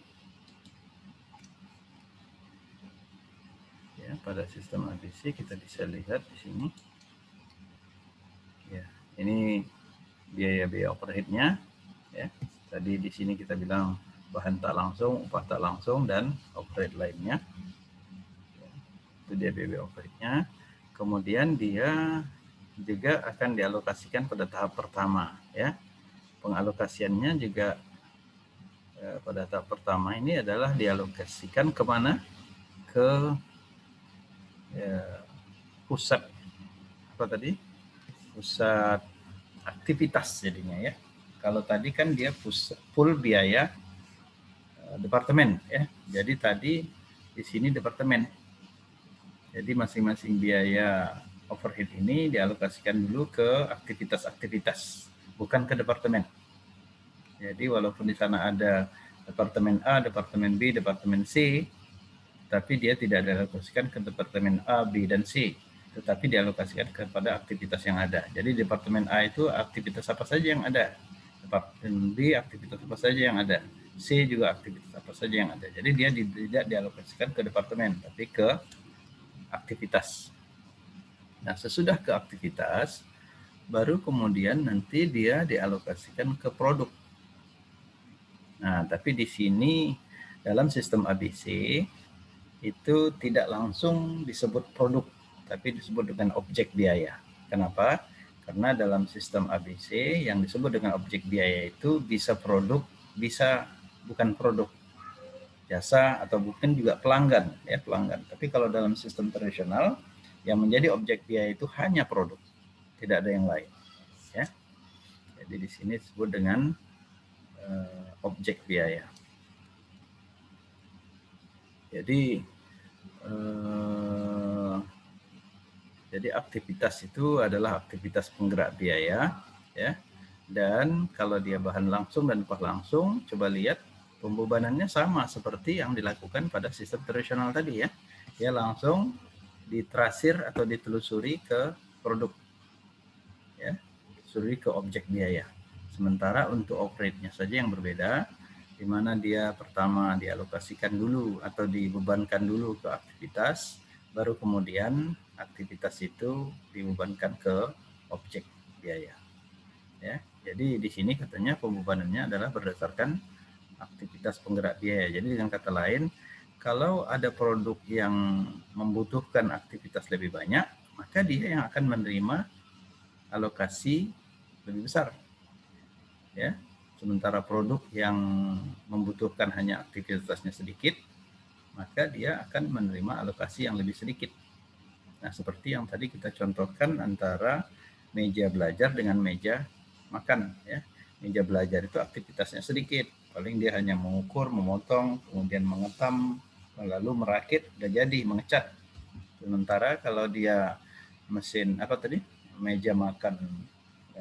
ya, pada sistem ABC kita bisa lihat di sini, ya, ini biaya-biaya overhead-nya, ya. Tadi di sini kita bilang bahan tak langsung, upah tak langsung, dan overhead lainnya. Itu dia biaya overhead-nya. Kemudian dia juga akan dialokasikan pada tahap pertama, ya. Pengalokasiannya juga pada tahap pertama ini adalah dialokasikan kemana? Ke pusat apa tadi? Pusat aktivitas jadinya, ya. Kalau tadi kan dia full biaya departemen, ya. Jadi tadi di sini departemen. Jadi masing-masing biaya overhead ini dialokasikan dulu ke aktivitas-aktivitas, bukan ke departemen. Jadi walaupun di sana ada departemen A, departemen B, departemen C, tapi dia tidak dialokasikan ke departemen A, B, dan C, tetapi dialokasikan kepada aktivitas yang ada. Jadi departemen A itu aktivitas apa saja yang ada, departemen B aktivitas apa saja yang ada, C juga aktivitas apa saja yang ada. Jadi dia tidak dialokasikan ke departemen, tapi ke aktivitas. Nah, sesudah ke aktivitas, baru kemudian nanti dia dialokasikan ke produk. Nah, tapi di sini dalam sistem ABC itu tidak langsung disebut produk, tapi disebut dengan objek biaya. Kenapa? Karena dalam sistem ABC yang disebut dengan objek biaya itu bisa produk, bisa bukan produk, jasa, atau mungkin juga pelanggan, ya, pelanggan. Tapi kalau dalam sistem tradisional yang menjadi objek biaya itu hanya produk, tidak ada yang lain, ya. Jadi di sini disebut dengan objek biaya. Jadi aktivitas itu adalah aktivitas penggerak biaya, ya. Dan kalau dia bahan langsung dan upah langsung, coba lihat pembebanannya sama seperti yang dilakukan pada sistem tradisional tadi, ya. Dia langsung ditrasir atau ditelusuri ke produk, ya, ditelusuri ke objek biaya. Sementara untuk overhead-nya saja yang berbeda, di mana dia pertama dialokasikan dulu atau dibebankan dulu ke aktivitas, baru kemudian aktivitas itu dibebankan ke objek biaya, ya. Jadi di sini katanya pembebanannya adalah berdasarkan aktivitas penggerak biaya. Jadi dengan kata lain, kalau ada produk yang membutuhkan aktivitas lebih banyak, maka dia yang akan menerima alokasi lebih besar, ya. Sementara produk yang membutuhkan hanya aktivitasnya sedikit, maka dia akan menerima alokasi yang lebih sedikit. Nah, seperti yang tadi kita contohkan antara meja belajar dengan meja makan, ya. Meja belajar itu aktivitasnya sedikit, paling dia hanya mengukur, memotong, kemudian mengetam, lalu merakit, udah jadi, mengecat. Sementara kalau dia mesin apa tadi, meja makan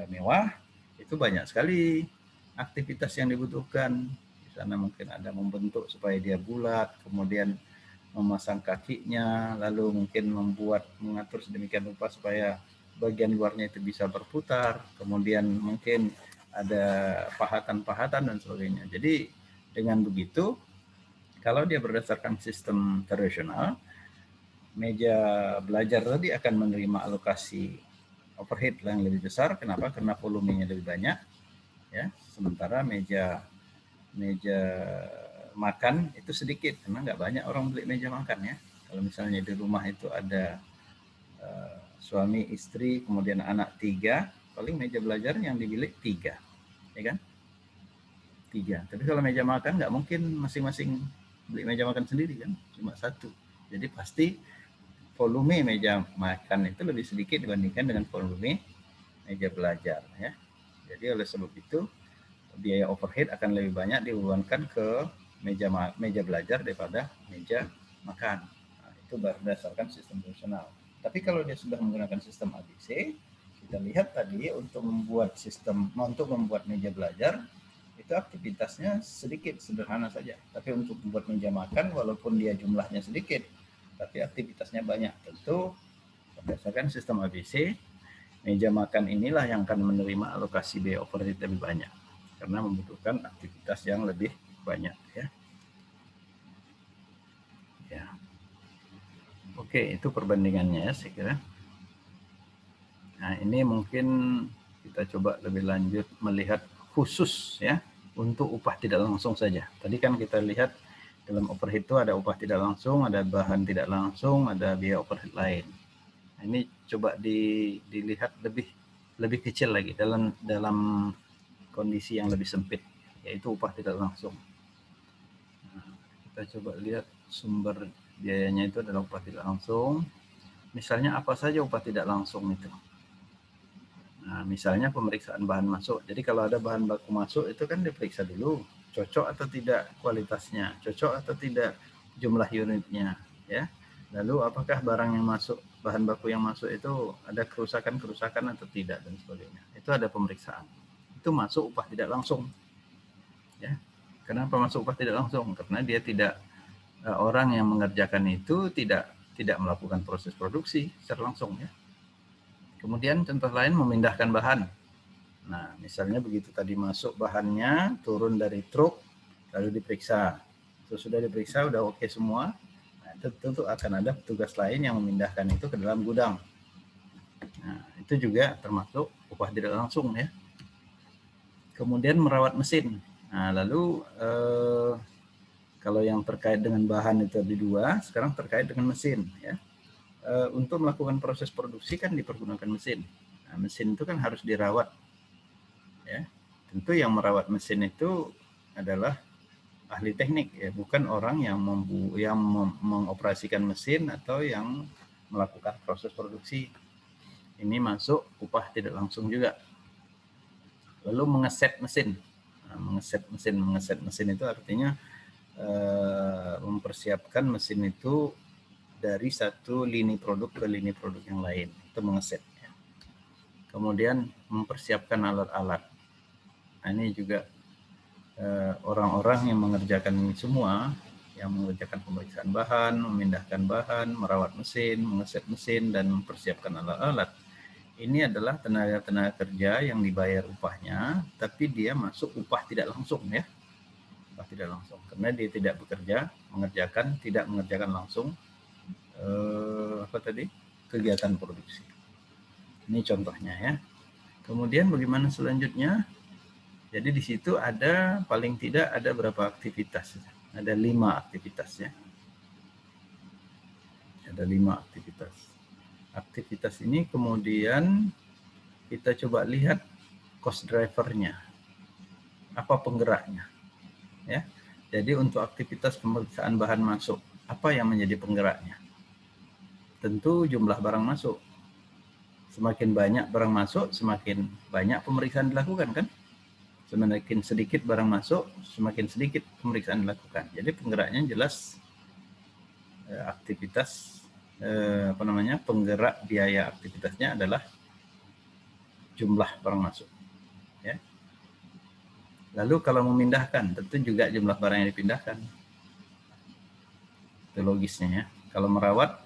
mewah, itu banyak sekali aktivitas yang dibutuhkan. Di sana mungkin ada membentuk supaya dia bulat, kemudian memasang kakinya, lalu mungkin mengatur sedemikian rupa supaya bagian luarnya itu bisa berputar, kemudian mungkin ada pahatan-pahatan dan sebagainya. Jadi dengan begitu, kalau dia berdasarkan sistem tradisional, meja belajar tadi akan menerima alokasi overhead yang lebih besar. Kenapa? Karena volumenya lebih banyak, ya. Sementara meja makan itu sedikit, karena nggak banyak orang beli meja makan, ya. Kalau misalnya di rumah itu ada suami, istri, kemudian anak 3, paling meja belajar yang dibeli 3, ya kan? 3. Tapi kalau meja makan nggak mungkin masing-masing beli meja makan sendiri kan, cuma 1. Jadi pasti volume meja makan itu lebih sedikit dibandingkan dengan volume meja belajar ya. Jadi oleh sebab itu biaya overhead akan lebih banyak dibebankan ke meja belajar daripada meja makan. Nah, itu berdasarkan sistem fungsional. Tapi kalau dia sudah menggunakan sistem ABC, kita lihat tadi untuk membuat meja belajar itu aktivitasnya sedikit, sederhana saja. Tapi untuk membuat meja makan walaupun dia jumlahnya sedikit, tapi aktivitasnya banyak. Tentu berdasarkan sistem ABC, meja makan inilah yang akan menerima alokasi biaya overhead lebih banyak karena membutuhkan aktivitas yang lebih banyak ya. Ya. Oke, itu perbandingannya ya saya kira. Nah, ini mungkin kita coba lebih lanjut melihat khusus ya untuk upah tidak langsung saja. Tadi kan kita lihat dalam overhead itu ada upah tidak langsung, ada bahan tidak langsung, ada biaya overhead lain. Nah, ini coba dilihat lebih kecil lagi dalam kondisi yang lebih sempit, yaitu upah tidak langsung. Nah, kita coba lihat sumber biayanya itu adalah upah tidak langsung. Misalnya apa saja upah tidak langsung itu? Nah, misalnya pemeriksaan bahan masuk. Jadi kalau ada bahan baku masuk itu kan diperiksa dulu, cocok atau tidak kualitasnya, cocok atau tidak jumlah unitnya, ya. Lalu apakah barang yang masuk, bahan baku yang masuk itu ada kerusakan atau tidak dan sebagainya. Itu ada pemeriksaan. Itu masuk upah tidak langsung. Ya. Kenapa masuk upah tidak langsung? Karena dia tidak orang yang mengerjakan itu tidak melakukan proses produksi secara langsung ya. Kemudian contoh lain memindahkan bahan. Nah, misalnya begitu tadi masuk bahannya, turun dari truk, lalu diperiksa. Sudah diperiksa, udah oke semua. Nah, tentu akan ada petugas lain yang memindahkan itu ke dalam gudang. Nah, itu juga termasuk upah tidak langsung ya. Kemudian merawat mesin. Nah, lalu kalau yang terkait dengan bahan itu ada 2, sekarang terkait dengan mesin ya. Untuk melakukan proses produksi kan dipergunakan mesin. Nah, mesin itu kan harus dirawat. Ya, tentu yang merawat mesin itu adalah ahli teknik ya, bukan orang yang mengoperasikan mesin atau yang melakukan proses produksi. Ini masuk upah tidak langsung juga. Lalu mengeset mesin. Nah, mengeset mesin itu artinya mempersiapkan mesin itu dari satu lini produk ke lini produk yang lain, itu mengeset. Ya. Kemudian mempersiapkan alat-alat. Nah, ini juga orang-orang yang mengerjakan ini semua, yang mengerjakan pemeriksaan bahan, memindahkan bahan, merawat mesin, mengeset mesin, dan mempersiapkan alat-alat. Ini adalah tenaga kerja yang dibayar upahnya, tapi dia masuk upah tidak langsung ya. Upah tidak langsung, karena dia tidak bekerja, tidak mengerjakan langsung kegiatan produksi. Ini contohnya ya. Kemudian bagaimana selanjutnya? Jadi di situ ada paling tidak ada berapa aktivitas? Ada 5 aktivitas ya. Ada 5 aktivitas. Aktivitas ini kemudian kita coba lihat cost drivernya. Apa penggeraknya? Ya. Jadi untuk aktivitas pemeriksaan bahan masuk, apa yang menjadi penggeraknya? Tentu jumlah barang masuk. Semakin banyak barang masuk, semakin banyak pemeriksaan dilakukan kan? Semakin sedikit barang masuk, semakin sedikit pemeriksaan dilakukan. Jadi penggeraknya jelas aktivitas penggerak biaya aktivitasnya adalah jumlah barang masuk. Ya. Lalu kalau memindahkan, tentu juga jumlah barang yang dipindahkan. Itu logisnya ya. Kalau merawat,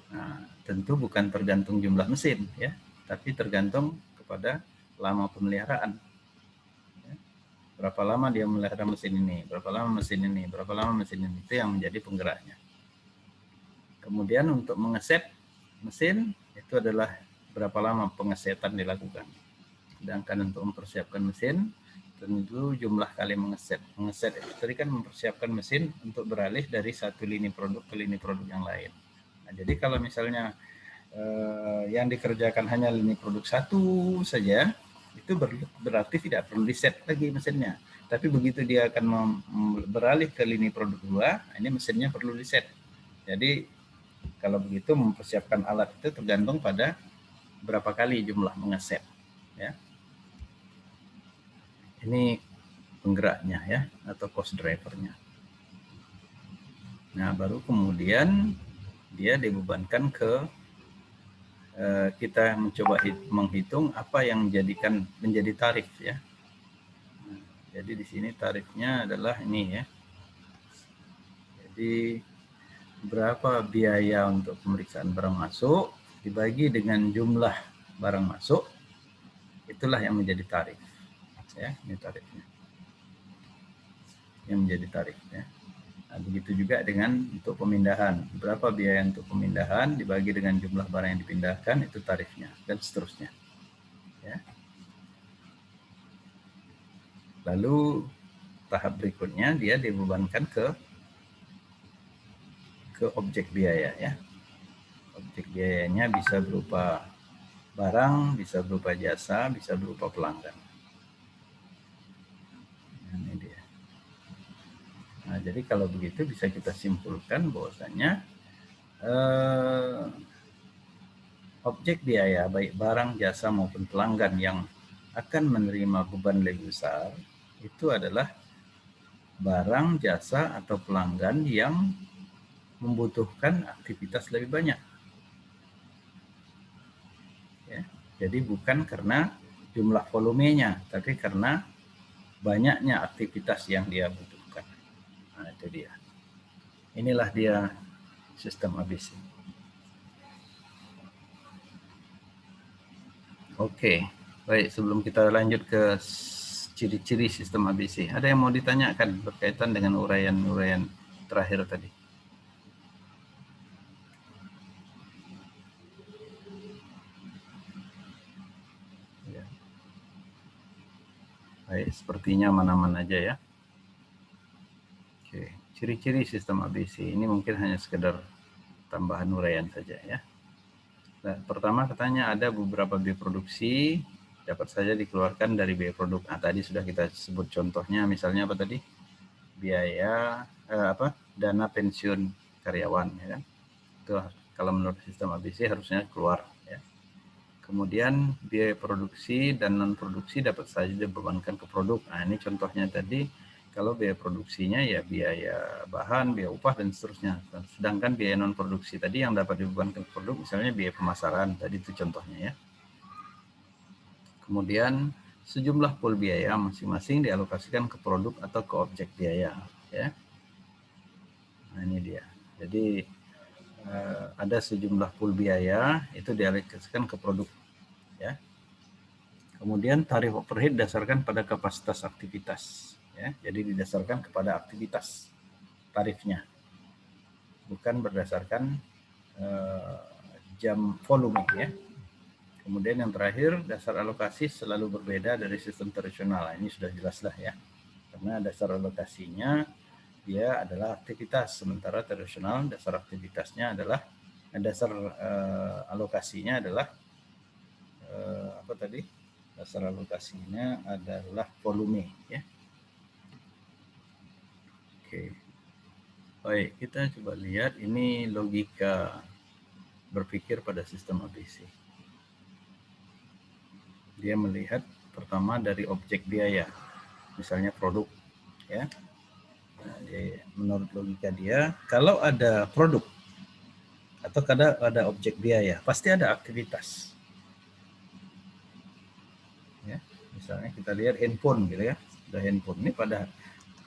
nah, tentu bukan tergantung jumlah mesin ya, tapi tergantung kepada lama pemeliharaan. Ya. Berapa lama dia memelihara mesin ini, berapa lama mesin ini, berapa lama mesin ini, itu yang menjadi penggeraknya. Kemudian untuk mengeset mesin itu adalah berapa lama pengesetan dilakukan. Sedangkan untuk mempersiapkan mesin tentu jumlah kali mengeset. Mengeset itu tadi kan mempersiapkan mesin untuk beralih dari satu lini produk ke lini produk yang lain. Nah, jadi kalau misalnya yang dikerjakan hanya lini produk satu saja, itu berarti tidak perlu di-set lagi mesinnya. Tapi begitu dia akan beralih ke lini produk 2, ini mesinnya perlu di-set. Jadi kalau begitu mempersiapkan alat itu tergantung pada berapa kali jumlah mengeset. Ya. Ini penggeraknya ya, atau cost drivernya. Nah, baru kemudian dia dibebankan ke kita mencoba menghitung apa yang menjadi tarif ya. Nah, jadi di sini tarifnya adalah ini ya. Jadi berapa biaya untuk pemeriksaan barang masuk dibagi dengan jumlah barang masuk, itulah yang menjadi tarif. Ya, ini tarifnya. Yang menjadi tarif ya. Nah, begitu juga dengan untuk pemindahan. Berapa biaya untuk pemindahan dibagi dengan jumlah barang yang dipindahkan, itu tarifnya, dan seterusnya. Ya. Lalu tahap berikutnya dia dibebankan ke objek biaya ya. Objek biayanya bisa berupa barang, bisa berupa jasa, bisa berupa pelanggan. Nah, ini dia. Nah, jadi kalau begitu bisa kita simpulkan bahwasanya objek biaya baik barang, jasa maupun pelanggan yang akan menerima beban lebih besar itu adalah barang, jasa atau pelanggan yang membutuhkan aktivitas lebih banyak. Ya, jadi bukan karena jumlah volumenya, tapi karena banyaknya aktivitas yang dia butuhkan. Nah, itu dia. Inilah dia sistem ABC. Oke, baik. Sebelum kita lanjut ke ciri-ciri sistem ABC, ada yang mau ditanyakan berkaitan dengan uraian-uraian terakhir tadi? Ya. Baik, sepertinya aman-aman aja ya. Oke, ciri-ciri sistem ABC ini mungkin hanya sekedar tambahan uraian saja ya. Nah, pertama katanya ada beberapa biaya produksi dapat saja dikeluarkan dari biaya produk. Nah, tadi sudah kita sebut contohnya, misalnya apa tadi? Biaya dana pensiun karyawan ya kan. Itu kalau menurut sistem ABC harusnya keluar ya. Kemudian biaya produksi dan non produksi dapat saja dibebankan ke produk. Nah, ini contohnya tadi. Kalau biaya produksinya ya biaya bahan, biaya upah, dan seterusnya. Sedangkan biaya non-produksi tadi yang dapat dibebankan ke produk, misalnya biaya pemasaran, tadi itu contohnya ya. Kemudian sejumlah pool biaya masing-masing dialokasikan ke produk atau ke objek biaya. Ya. Nah, ini dia. Jadi ada sejumlah pool biaya, itu dialokasikan ke produk. Ya. Kemudian tarif overhead didasarkan pada kapasitas aktivitas. Ya, jadi didasarkan kepada aktivitas tarifnya, bukan berdasarkan jam volume ya. Kemudian yang terakhir, dasar alokasi selalu berbeda dari sistem tradisional. Ini sudah jelas lah ya, karena dasar alokasinya dia adalah aktivitas, sementara tradisional dasar aktivitasnya adalah dasar alokasinya adalah apa tadi? Dasar alokasinya adalah volume ya. Oke. Baik, kita coba lihat ini logika berpikir pada sistem ABC. Dia melihat pertama dari objek biaya, misalnya produk ya. Nah, menurut logika dia, kalau ada produk atau ada objek biaya, pasti ada aktivitas. Ya, misalnya kita lihat handphone gitu ya, ada handphone ini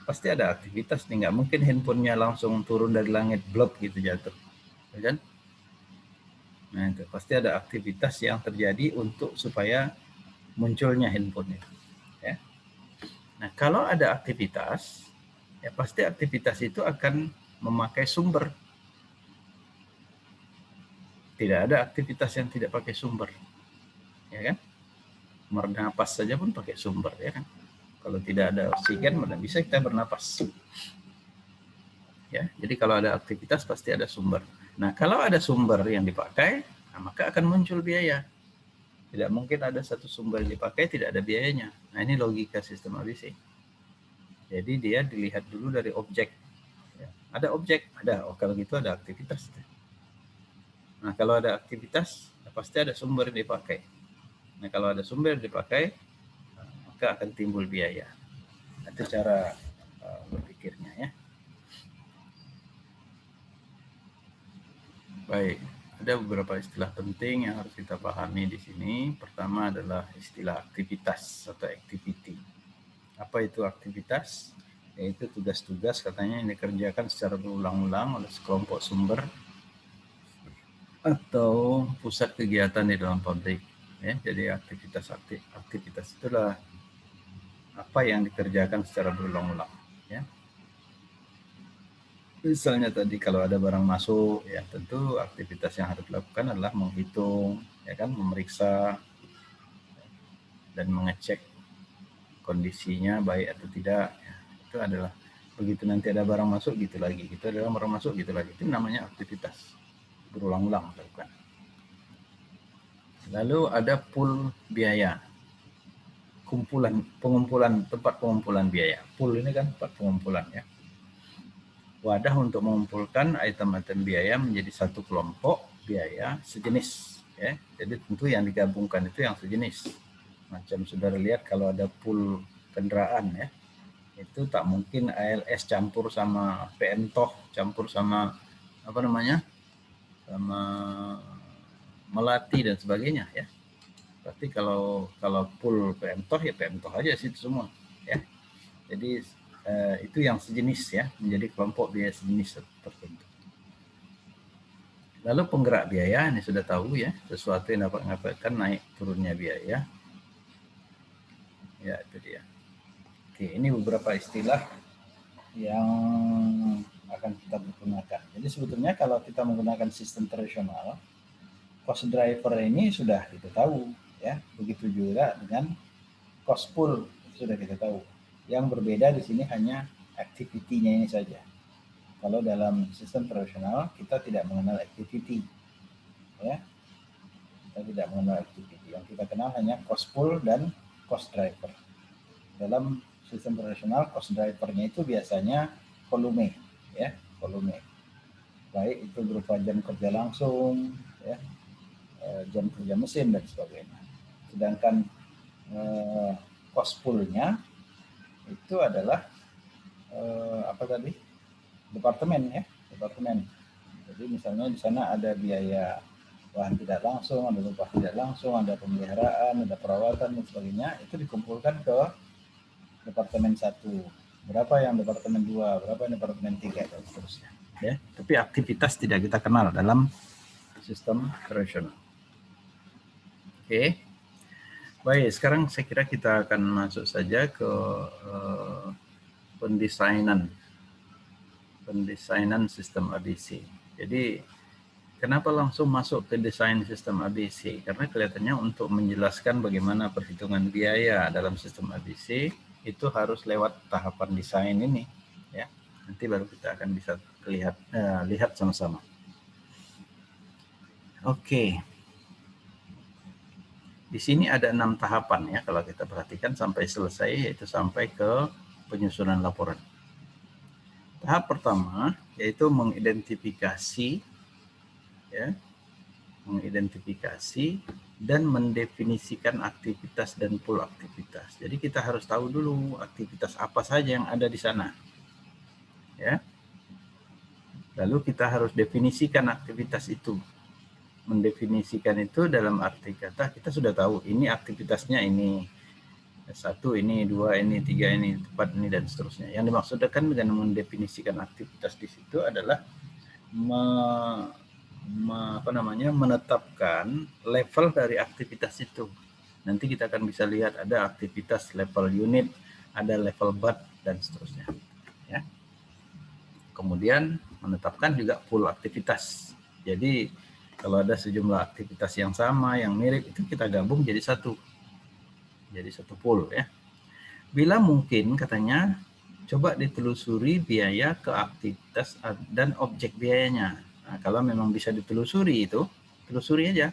pasti ada aktivitas nih, nggak mungkin handphonenya langsung turun dari langit blok gitu jatuh, ya kan? Nah, itu pasti ada aktivitas yang terjadi untuk supaya munculnya handphone itu. Ya. Nah, kalau ada aktivitas, ya pasti aktivitas itu akan memakai sumber. Tidak ada aktivitas yang tidak pakai sumber, ya kan? Bernapas saja pun pakai sumber, ya kan? Kalau tidak ada oksigen, mana bisa kita bernapas? Ya, jadi kalau ada aktivitas pasti ada sumber. Nah, kalau ada sumber yang dipakai, Nah, maka akan muncul biaya. Tidak mungkin ada satu sumber yang dipakai tidak ada biayanya. Nah, ini logika sistem ABC. Jadi dia dilihat dulu dari objek. Ya, ada objek, ada. Oh, kalau gitu ada aktivitas. Nah, kalau ada aktivitas, pasti ada sumber yang dipakai. Nah, kalau ada sumber yang dipakai, maka akan timbul biaya. Itu cara berpikirnya ya. Baik, ada beberapa istilah penting yang harus kita pahami di sini. Pertama adalah istilah aktivitas atau activity. Apa itu aktivitas? Yaitu tugas-tugas katanya yang dikerjakan secara berulang-ulang oleh sekelompok sumber atau pusat kegiatan di dalam pabrik. Ya, jadi aktivitas itulah apa yang dikerjakan secara berulang-ulang. Ya. Misalnya tadi kalau ada barang masuk, ya tentu aktivitas yang harus dilakukan adalah menghitung, ya kan, memeriksa dan mengecek kondisinya baik atau tidak. Ya, itu adalah begitu nanti ada barang masuk gitu lagi, itu adalah barang masuk gitu lagi. Itu namanya aktivitas berulang-ulang dilakukan. Lalu ada pool biaya, tempat pengumpulan biaya. Pool ini kan tempat pengumpulan ya. Wadah untuk mengumpulkan item-item biaya menjadi satu kelompok biaya sejenis ya. Jadi tentu yang digabungkan itu yang sejenis. Macam saudara lihat kalau ada pool kendaraan ya, itu tak mungkin ALS campur sama PNTOH campur sama apa namanya, sama Melati dan sebagainya ya. Berarti kalau pool PNTOH ya PNTOH aja sih itu semua ya. Jadi itu yang sejenis ya, menjadi kelompok biaya sejenis tertentu. Lalu penggerak biaya, ini sudah tahu ya, sesuatu yang dapat mengakibatkan naik turunnya biaya. Ya, itu dia. Oke, ini beberapa istilah yang akan kita gunakan. Jadi sebetulnya kalau kita menggunakan sistem tradisional, cost driver ini sudah kita tahu ya. Begitu juga dengan cost pool sudah kita tahu. Yang berbeda di sini hanya activity-nya ini saja. Kalau dalam sistem tradisional kita tidak mengenal activity, ya, kita tidak mengenal activity. Yang kita kenal hanya cost pool dan cost driver. Dalam sistem tradisional cost drivernya itu biasanya volume, ya, volume. Baik itu berupa jam kerja langsung, ya, jam kerja mesin dan sebagainya. Sedangkan cost pool-nya itu adalah apa tadi? Departemen ya, departemen. Jadi misalnya di sana ada biaya bahan tidak langsung, ada upah tidak langsung, ada pemeliharaan, ada perawatan dan sebagainya, itu dikumpulkan ke departemen 1. Berapa yang departemen 2, berapa yang departemen 3 dan seterusnya. Ya, tapi aktivitas tidak kita kenal dalam sistem tradisional. Oke. Baik, sekarang saya kira kita akan masuk saja ke pendesainan sistem ABC. Jadi kenapa langsung masuk ke desain sistem ABC? Karena kelihatannya untuk menjelaskan bagaimana perhitungan biaya dalam sistem ABC itu harus lewat tahapan desain ini, ya. Nanti baru kita akan bisa lihat sama-sama. Oke. Di sini ada 6 tahapan ya kalau kita perhatikan sampai selesai, yaitu sampai ke penyusunan laporan. Tahap pertama yaitu mengidentifikasi dan mendefinisikan aktivitas dan pool aktivitas. Jadi kita harus tahu dulu aktivitas apa saja yang ada di sana. Ya. Lalu kita harus definisikan aktivitas itu. Mendefinisikan itu dalam arti kata kita sudah tahu ini aktivitasnya ini, 1 ini, 2 ini, 3 ini, 4 ini dan seterusnya. Yang dimaksudkan dengan mendefinisikan aktivitas di situ adalah menetapkan level dari aktivitas itu. Nanti kita akan bisa lihat ada aktivitas level unit, ada level bat dan seterusnya. Ya. Kemudian menetapkan juga pool aktivitas. Jadi kalau ada sejumlah aktivitas yang sama, yang mirip, itu kita gabung jadi satu pool ya. Bila mungkin katanya coba ditelusuri biaya ke aktivitas dan objek biayanya. Nah, kalau memang bisa ditelusuri itu, telusuri aja.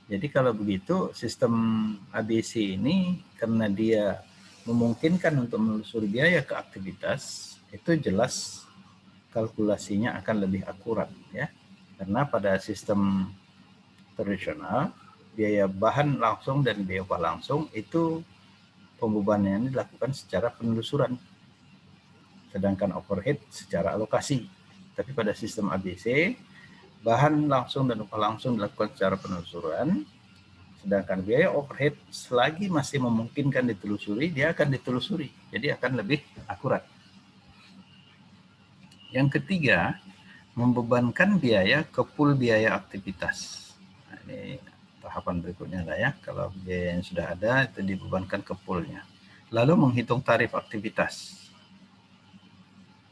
Jadi kalau begitu sistem ABC ini karena dia memungkinkan untuk menelusuri biaya ke aktivitas, itu jelas kalkulasinya akan lebih akurat ya. Karena pada sistem tradisional biaya bahan langsung dan biaya upah langsung itu pembebanannya dilakukan secara penelusuran, sedangkan overhead secara alokasi. Tapi pada sistem ABC bahan langsung dan upah langsung dilakukan secara penelusuran, sedangkan biaya overhead selagi masih memungkinkan ditelusuri, dia akan ditelusuri. Jadi akan lebih akurat. Yang ketiga, membebankan biaya ke pool biaya aktivitas. Nah, ini tahapan berikutnya lah ya. Kalau biaya yang sudah ada itu dibebankan ke poolnya. Lalu menghitung tarif aktivitas.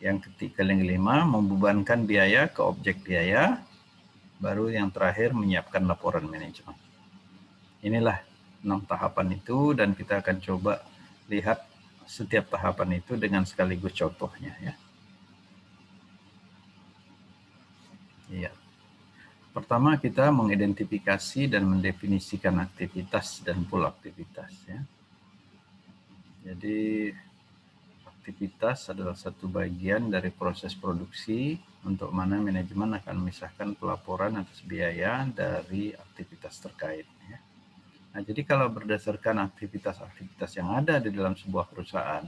Yang kelima, membebankan biaya ke objek biaya. Baru yang terakhir, menyiapkan laporan manajemen. Inilah 6 tahapan itu, dan kita akan coba lihat setiap tahapan itu dengan sekaligus contohnya ya. Iya. Pertama, kita mengidentifikasi dan mendefinisikan aktivitas dan pool aktivitas ya. Jadi aktivitas adalah satu bagian dari proses produksi untuk mana manajemen akan memisahkan pelaporan atas biaya dari aktivitas terkait ya. Nah, jadi kalau berdasarkan aktivitas-aktivitas yang ada di dalam sebuah perusahaan,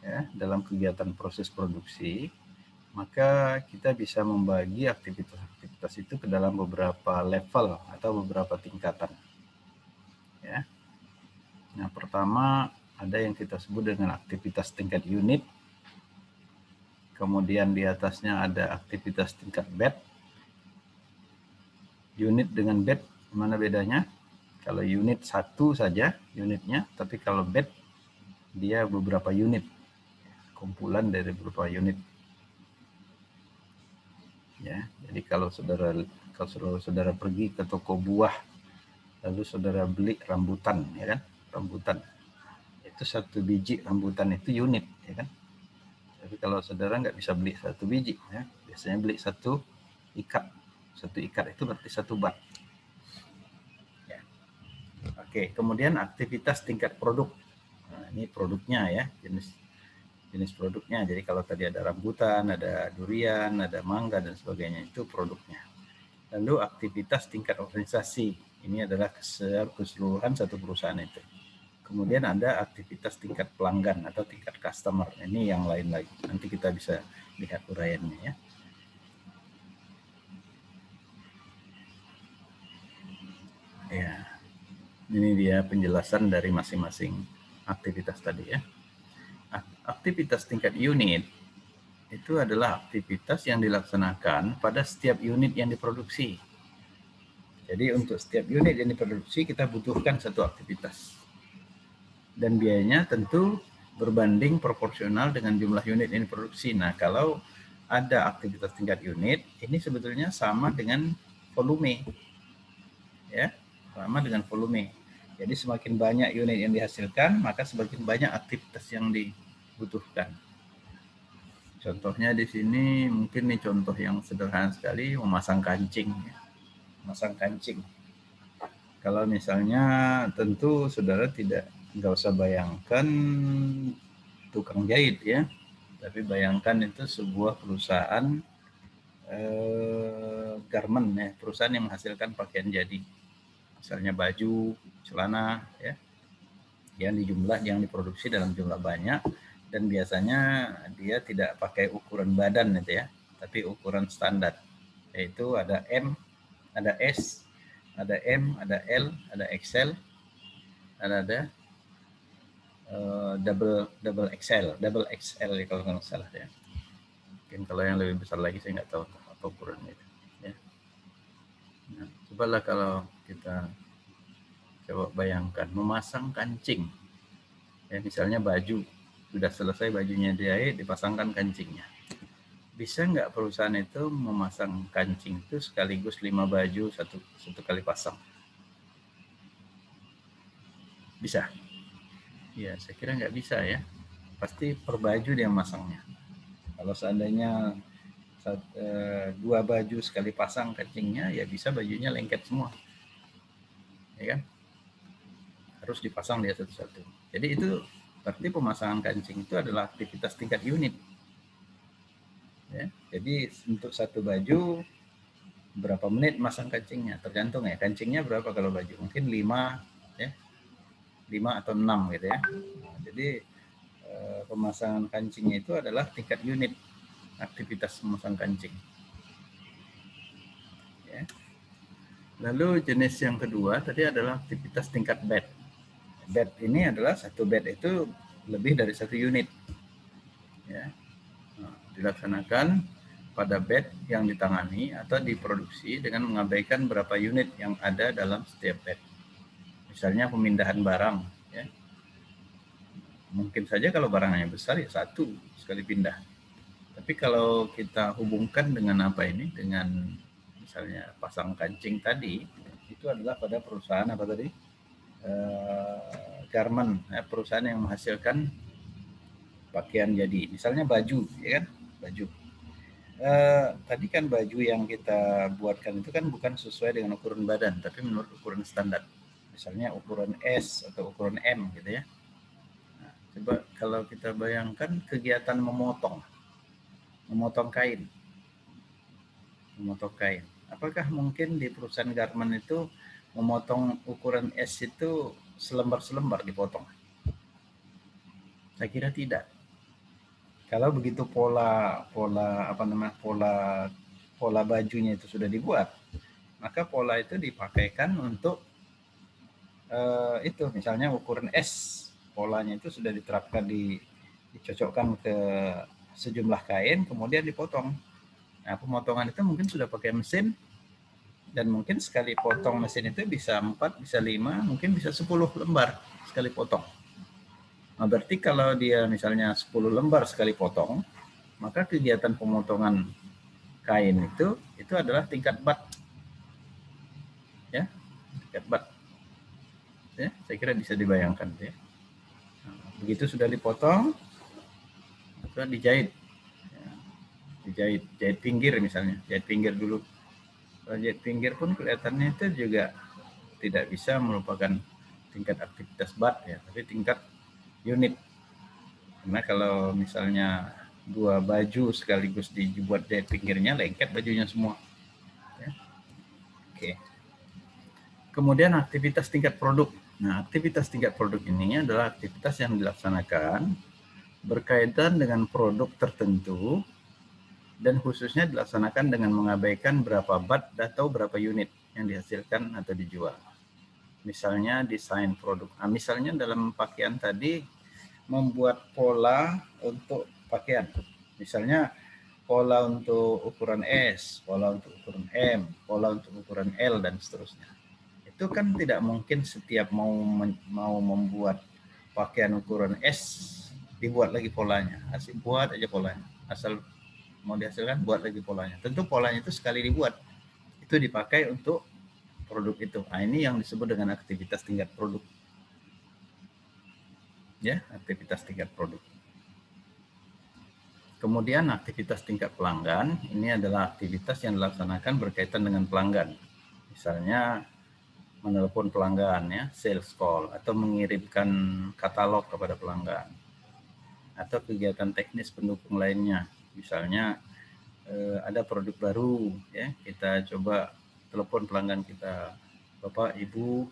ya, dalam kegiatan proses produksi, maka kita bisa membagi aktivitas-aktivitas itu ke dalam beberapa level atau beberapa tingkatan. Ya. Nah, pertama ada yang kita sebut dengan aktivitas tingkat unit, kemudian di atasnya ada aktivitas tingkat batch. Unit dengan batch, mana bedanya? Kalau unit satu saja unitnya, tapi kalau batch dia beberapa unit, kumpulan dari beberapa unit. Ya, jadi kalau saudara pergi ke toko buah, lalu saudara beli rambutan, ya kan? Rambutan itu satu biji rambutan itu unit, ya kan? Tapi kalau saudara nggak bisa beli satu biji, ya, biasanya beli satu ikat. Satu ikat itu berarti satu bat. Oke, kemudian aktivitas tingkat produk. Nah, ini produknya ya, jenis produknya. Jadi kalau tadi ada rambutan, ada durian, ada mangga dan sebagainya, itu produknya. Lalu aktivitas tingkat organisasi. Ini adalah keseluruhan satu perusahaan itu. Kemudian ada aktivitas tingkat pelanggan atau tingkat customer. Ini yang lain lagi. Nanti kita bisa lihat uraiannya ya. Ya. Ini dia penjelasan dari masing-masing aktivitas tadi ya. Aktivitas tingkat unit itu adalah aktivitas yang dilaksanakan pada setiap unit yang diproduksi. Jadi untuk setiap unit yang diproduksi kita butuhkan satu aktivitas. Dan biayanya tentu berbanding proporsional dengan jumlah unit yang diproduksi. Nah, kalau ada aktivitas tingkat unit, ini sebetulnya sama dengan volume. Ya, sama dengan volume. Jadi semakin banyak unit yang dihasilkan, maka semakin banyak aktivitas yang dibutuhkan. Contohnya di sini mungkin nih contoh yang sederhana sekali, memasang kancing. Memasang kancing. Kalau misalnya tentu saudara nggak usah bayangkan tukang jahit ya, tapi bayangkan itu sebuah perusahaan garment ya, perusahaan yang menghasilkan pakaian jadi. Misalnya baju, celana ya, yang diproduksi dalam jumlah banyak, dan biasanya dia tidak pakai ukuran badan itu ya, tapi ukuran standar, yaitu ada M, ada S, ada M, ada L, ada XL, dan ada double XL kalau nggak salah ya. Mungkin kalau yang lebih besar lagi saya nggak tahu apa ukurannya itu. Ya. Nah, cobalah kalau kita coba bayangkan memasang kancing. Ya, misalnya baju sudah selesai bajunya dijahit, dipasangkan kancingnya. Bisa nggak perusahaan itu memasang kancing itu sekaligus 5 baju satu kali pasang? Bisa? Ya, saya kira nggak bisa ya. Pasti per baju dia masangnya. Kalau seandainya dua baju sekali pasang kancingnya, ya bisa bajunya lengket semua, ya kan? Harus dipasang dia satu-satu. Jadi itu berarti pemasangan kancing itu adalah aktivitas tingkat unit. Ya. Jadi untuk satu baju berapa menit masang kancingnya, tergantung ya. Kancingnya berapa kalau baju? Mungkin 5 ya. 5 atau 6 gitu ya. Nah, jadi pemasangan kancingnya itu adalah tingkat unit aktivitas memasang kancing. Ya. Lalu jenis yang kedua tadi adalah aktivitas tingkat bed. Bed ini adalah satu bed itu lebih dari satu unit. Ya. Nah, dilaksanakan pada bed yang ditangani atau diproduksi dengan mengabaikan berapa unit yang ada dalam setiap bed. Misalnya pemindahan barang, ya. Mungkin saja kalau barangnya besar ya satu sekali pindah. Tapi kalau kita hubungkan dengan apa ini, dengan misalnya pasang kancing tadi, itu adalah pada perusahaan apa tadi? Garment, perusahaan yang menghasilkan pakaian jadi. Misalnya baju, ya kan? Baju. Tadi kan baju yang kita buatkan itu kan bukan sesuai dengan ukuran badan, tapi menurut ukuran standar. Misalnya ukuran S atau ukuran M gitu ya. Nah, coba kalau kita bayangkan kegiatan memotong kain. Apakah mungkin di perusahaan garment itu memotong ukuran S itu selembar-selembar dipotong? Saya kira tidak. Kalau begitu pola bajunya itu sudah dibuat, maka pola itu dipakaikan untuk itu misalnya ukuran S, polanya itu sudah diterapkan dicocokkan ke sejumlah kain, kemudian dipotong. Nah, pemotongan itu mungkin sudah pakai mesin, dan mungkin sekali potong mesin itu bisa 4, bisa 5, mungkin bisa 10 lembar sekali potong. Nah, berarti kalau dia misalnya 10 lembar sekali potong, maka kegiatan pemotongan kain itu adalah tingkat bat. Ya, tingkat bat. Ya, saya kira bisa dibayangkan ya. Nah, begitu sudah dipotong, sudah dijahit. Ya, jahit pinggir misalnya, jahit pinggir dulu. Kalau jahit pinggir pun kelihatannya itu juga tidak bisa merupakan tingkat aktivitas bat ya, tapi tingkat unit. Karena kalau misalnya dua baju sekaligus dibuat jahit pinggirnya, lengket bajunya semua. Ya. Oke. Kemudian aktivitas tingkat produk. Nah, aktivitas tingkat produk ini adalah aktivitas yang dilaksanakan berkaitan dengan produk tertentu dan khususnya dilaksanakan dengan mengabaikan berapa bat atau berapa unit yang dihasilkan atau dijual. Misalnya desain produk. Nah, misalnya dalam pakaian tadi membuat pola untuk pakaian. Misalnya pola untuk ukuran S, pola untuk ukuran M, pola untuk ukuran L dan seterusnya. Itu kan tidak mungkin setiap mau membuat pakaian ukuran S dibuat lagi polanya. Asal buat aja polanya. Asal mau dihasilkan buat lagi polanya. Tentu polanya itu sekali dibuat itu dipakai untuk produk itu. Nah, ini yang disebut dengan aktivitas tingkat produk. Ya, aktivitas tingkat produk. Kemudian aktivitas tingkat pelanggan, ini adalah aktivitas yang dilaksanakan berkaitan dengan pelanggan. Misalnya menelepon pelanggan ya, sales call, atau mengirimkan katalog kepada pelanggan. Atau kegiatan teknis pendukung lainnya. Misalnya ada produk baru ya, kita coba telepon pelanggan kita. Bapak, Ibu,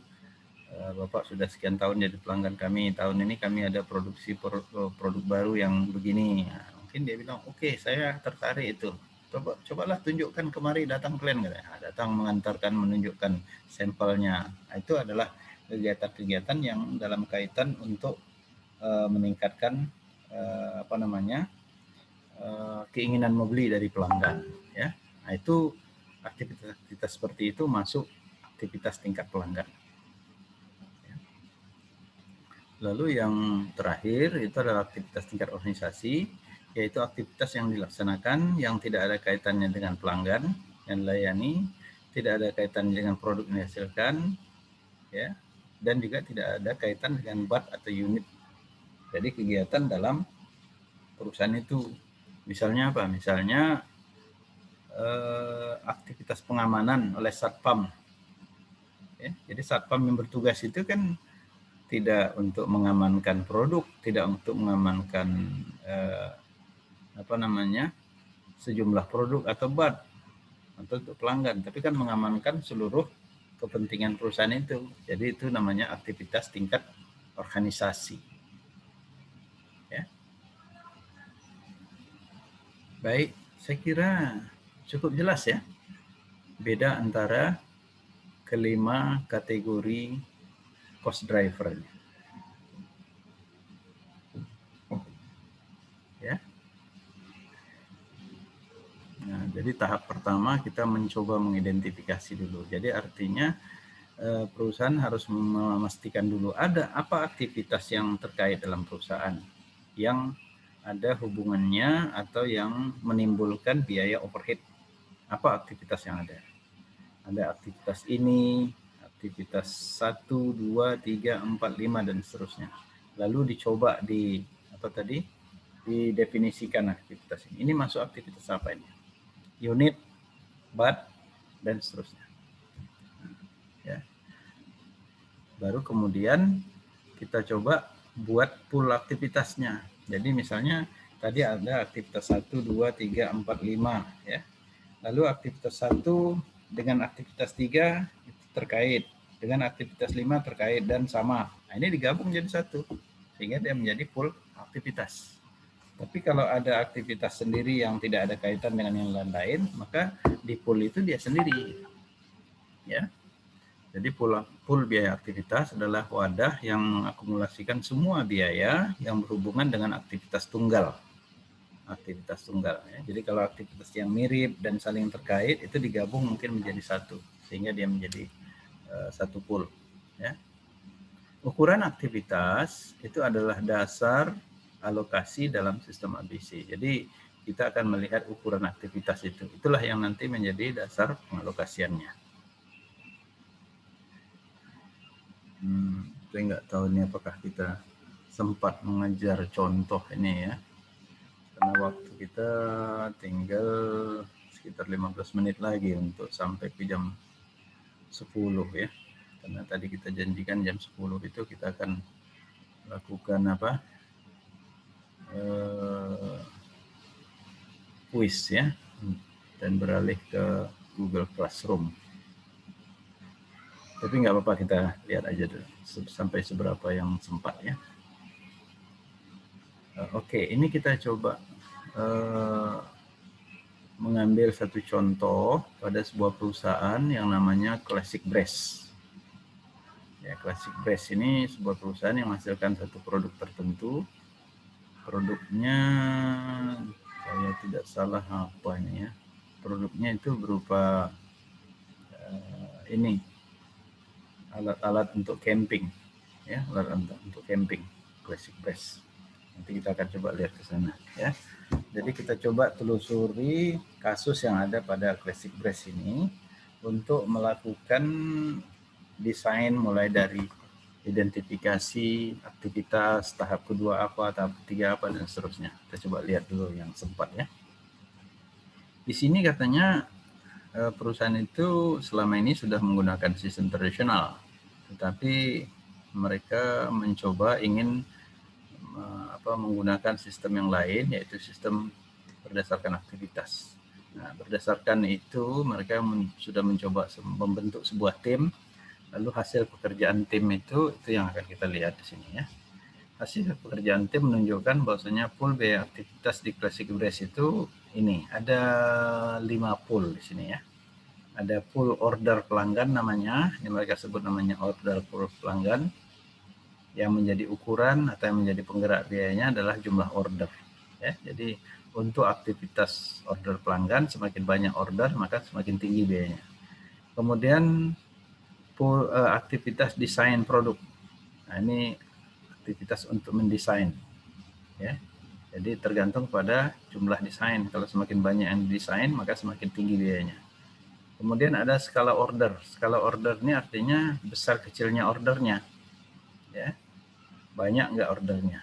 Bapak sudah sekian tahun jadi pelanggan kami. Tahun ini kami ada produksi produk baru yang begini. Nah, mungkin dia bilang, oke, saya tertarik itu. Cobalah tunjukkan kemari, datang klien. Nah, datang mengantarkan, menunjukkan sampelnya. Nah, itu adalah kegiatan-kegiatan yang dalam kaitan untuk meningkatkan keinginan membeli dari pelanggan. Ya. Nah, itu aktivitas seperti itu masuk aktivitas tingkat pelanggan. Lalu yang terakhir itu adalah aktivitas tingkat organisasi, yaitu aktivitas yang dilaksanakan yang tidak ada kaitannya dengan pelanggan yang dilayani, tidak ada kaitannya dengan produk yang dihasilkan, ya, dan juga tidak ada kaitan dengan bat atau unit. Jadi kegiatan dalam perusahaan itu, misalnya apa? Misalnya aktivitas pengamanan oleh satpam. Ya, jadi satpam yang bertugas itu kan tidak untuk mengamankan produk, tidak untuk mengamankan sejumlah produk atau bat atau untuk pelanggan, tapi kan mengamankan seluruh kepentingan perusahaan itu. Jadi itu namanya aktivitas tingkat organisasi. Ya. Baik, saya kira cukup jelas ya beda antara kelima kategori cost driver. Ya. Nah, jadi tahap pertama kita mencoba mengidentifikasi dulu. Jadi artinya perusahaan harus memastikan dulu ada apa aktivitas yang terkait dalam perusahaan yang ada hubungannya atau yang menimbulkan biaya overhead. Apa aktivitas yang ada? Ada aktivitas ini, aktivitas 1, 2, 3, 4, 5 dan seterusnya. Lalu dicoba didefinisikan aktivitas ini. Ini masuk aktivitas apa ini? Unit, bat, dan seterusnya. Ya. Baru kemudian kita coba buat pool aktivitasnya. Jadi misalnya tadi ada aktivitas 1, 2, 3, 4, 5 ya. Lalu aktivitas 1 dengan aktivitas 3 itu terkait, dengan aktivitas 5 terkait dan sama. Nah, ini digabung jadi satu sehingga dia menjadi pool aktivitas. Tapi kalau ada aktivitas sendiri yang tidak ada kaitan dengan yang lain-lain, maka di pool itu dia sendiri. Ya. Jadi pool biaya aktivitas adalah wadah yang mengakumulasikan semua biaya yang berhubungan dengan aktivitas tunggal. Aktivitas tunggal. Ya. Jadi kalau aktivitas yang mirip dan saling terkait itu digabung mungkin menjadi satu, sehingga dia menjadi satu pool. Ya. Ukuran aktivitas itu adalah dasar alokasi dalam sistem ABC. Jadi kita akan melihat ukuran aktivitas itu. Itulah yang nanti menjadi dasar pengalokasiannya. Saya nggak tahu ini apakah kita sempat mengejar contoh ini ya. Karena waktu kita tinggal sekitar 15 menit lagi untuk sampai ke jam 10 ya. Karena tadi kita janjikan jam 10 itu kita akan lakukan kuis ya, dan beralih ke Google Classroom. Tapi nggak apa-apa, kita lihat aja dulu sampai seberapa yang sempat ya. Oke, ini kita coba mengambil satu contoh pada sebuah perusahaan yang namanya Classic Brass. Ya, Classic Brass ini sebuah perusahaan yang menghasilkan satu produk tertentu. Produknya, saya tidak salah apa ini ya. Produknya itu berupa ini alat-alat untuk camping, ya, alat untuk camping, Classic Brass. Nanti kita akan coba lihat ke sana, ya. Jadi kita coba telusuri kasus yang ada pada Classic Brass ini untuk melakukan desain mulai dari identifikasi aktivitas, tahap kedua apa, tahap ketiga apa, dan seterusnya. Kita coba lihat dulu yang sempat ya. Di sini katanya perusahaan itu selama ini sudah menggunakan sistem tradisional, tetapi mereka mencoba ingin menggunakan sistem yang lain, yaitu sistem berdasarkan aktivitas. Nah, berdasarkan itu mereka sudah mencoba membentuk sebuah tim. Lalu hasil pekerjaan tim itu yang akan kita lihat di sini ya. Hasil pekerjaan tim menunjukkan bahwasanya pool biaya aktivitas di Classic Brass itu ini ada 5 pool di sini ya. Ada pool order pelanggan namanya, yang mereka sebut namanya order pool pelanggan. Yang menjadi ukuran atau yang menjadi penggerak biayanya adalah jumlah order. Ya, jadi untuk aktivitas order pelanggan, semakin banyak order maka semakin tinggi biayanya. Kemudian aktivitas desain produk. Nah, ini aktivitas untuk mendesain. Ya. Jadi tergantung pada jumlah desain. Kalau semakin banyak yang desain, maka semakin tinggi biayanya. Kemudian ada skala order. Skala order ini artinya besar kecilnya ordernya. Ya. Banyak nggak ordernya.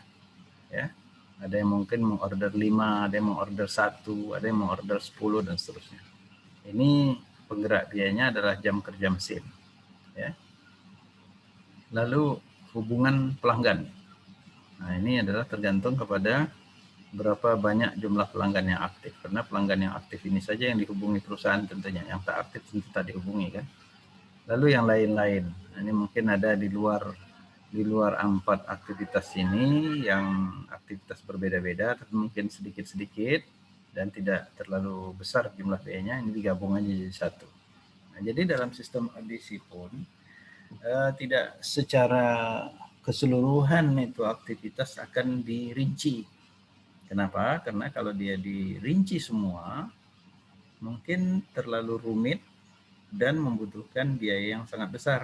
Ya. Ada yang mungkin mengorder 5, ada yang mengorder 1, ada yang mengorder 10, dan seterusnya. Ini penggerak biayanya adalah jam kerja mesin. Ya. Lalu hubungan pelanggan. Nah, ini adalah tergantung kepada berapa banyak jumlah pelanggan yang aktif. Karena pelanggan yang aktif ini saja yang dihubungi perusahaan tentunya. Yang tak aktif tentu tak dihubungi kan. Lalu yang lain-lain. Nah, ini mungkin ada di luar 4 aktivitas ini yang aktivitas berbeda-beda, tapi mungkin sedikit-sedikit dan tidak terlalu besar jumlah biayanya, ini digabung aja jadi satu. Nah, jadi dalam sistem audisi pun tidak secara keseluruhan itu aktivitas akan dirinci. Kenapa? Karena kalau dia dirinci semua, mungkin terlalu rumit dan membutuhkan biaya yang sangat besar.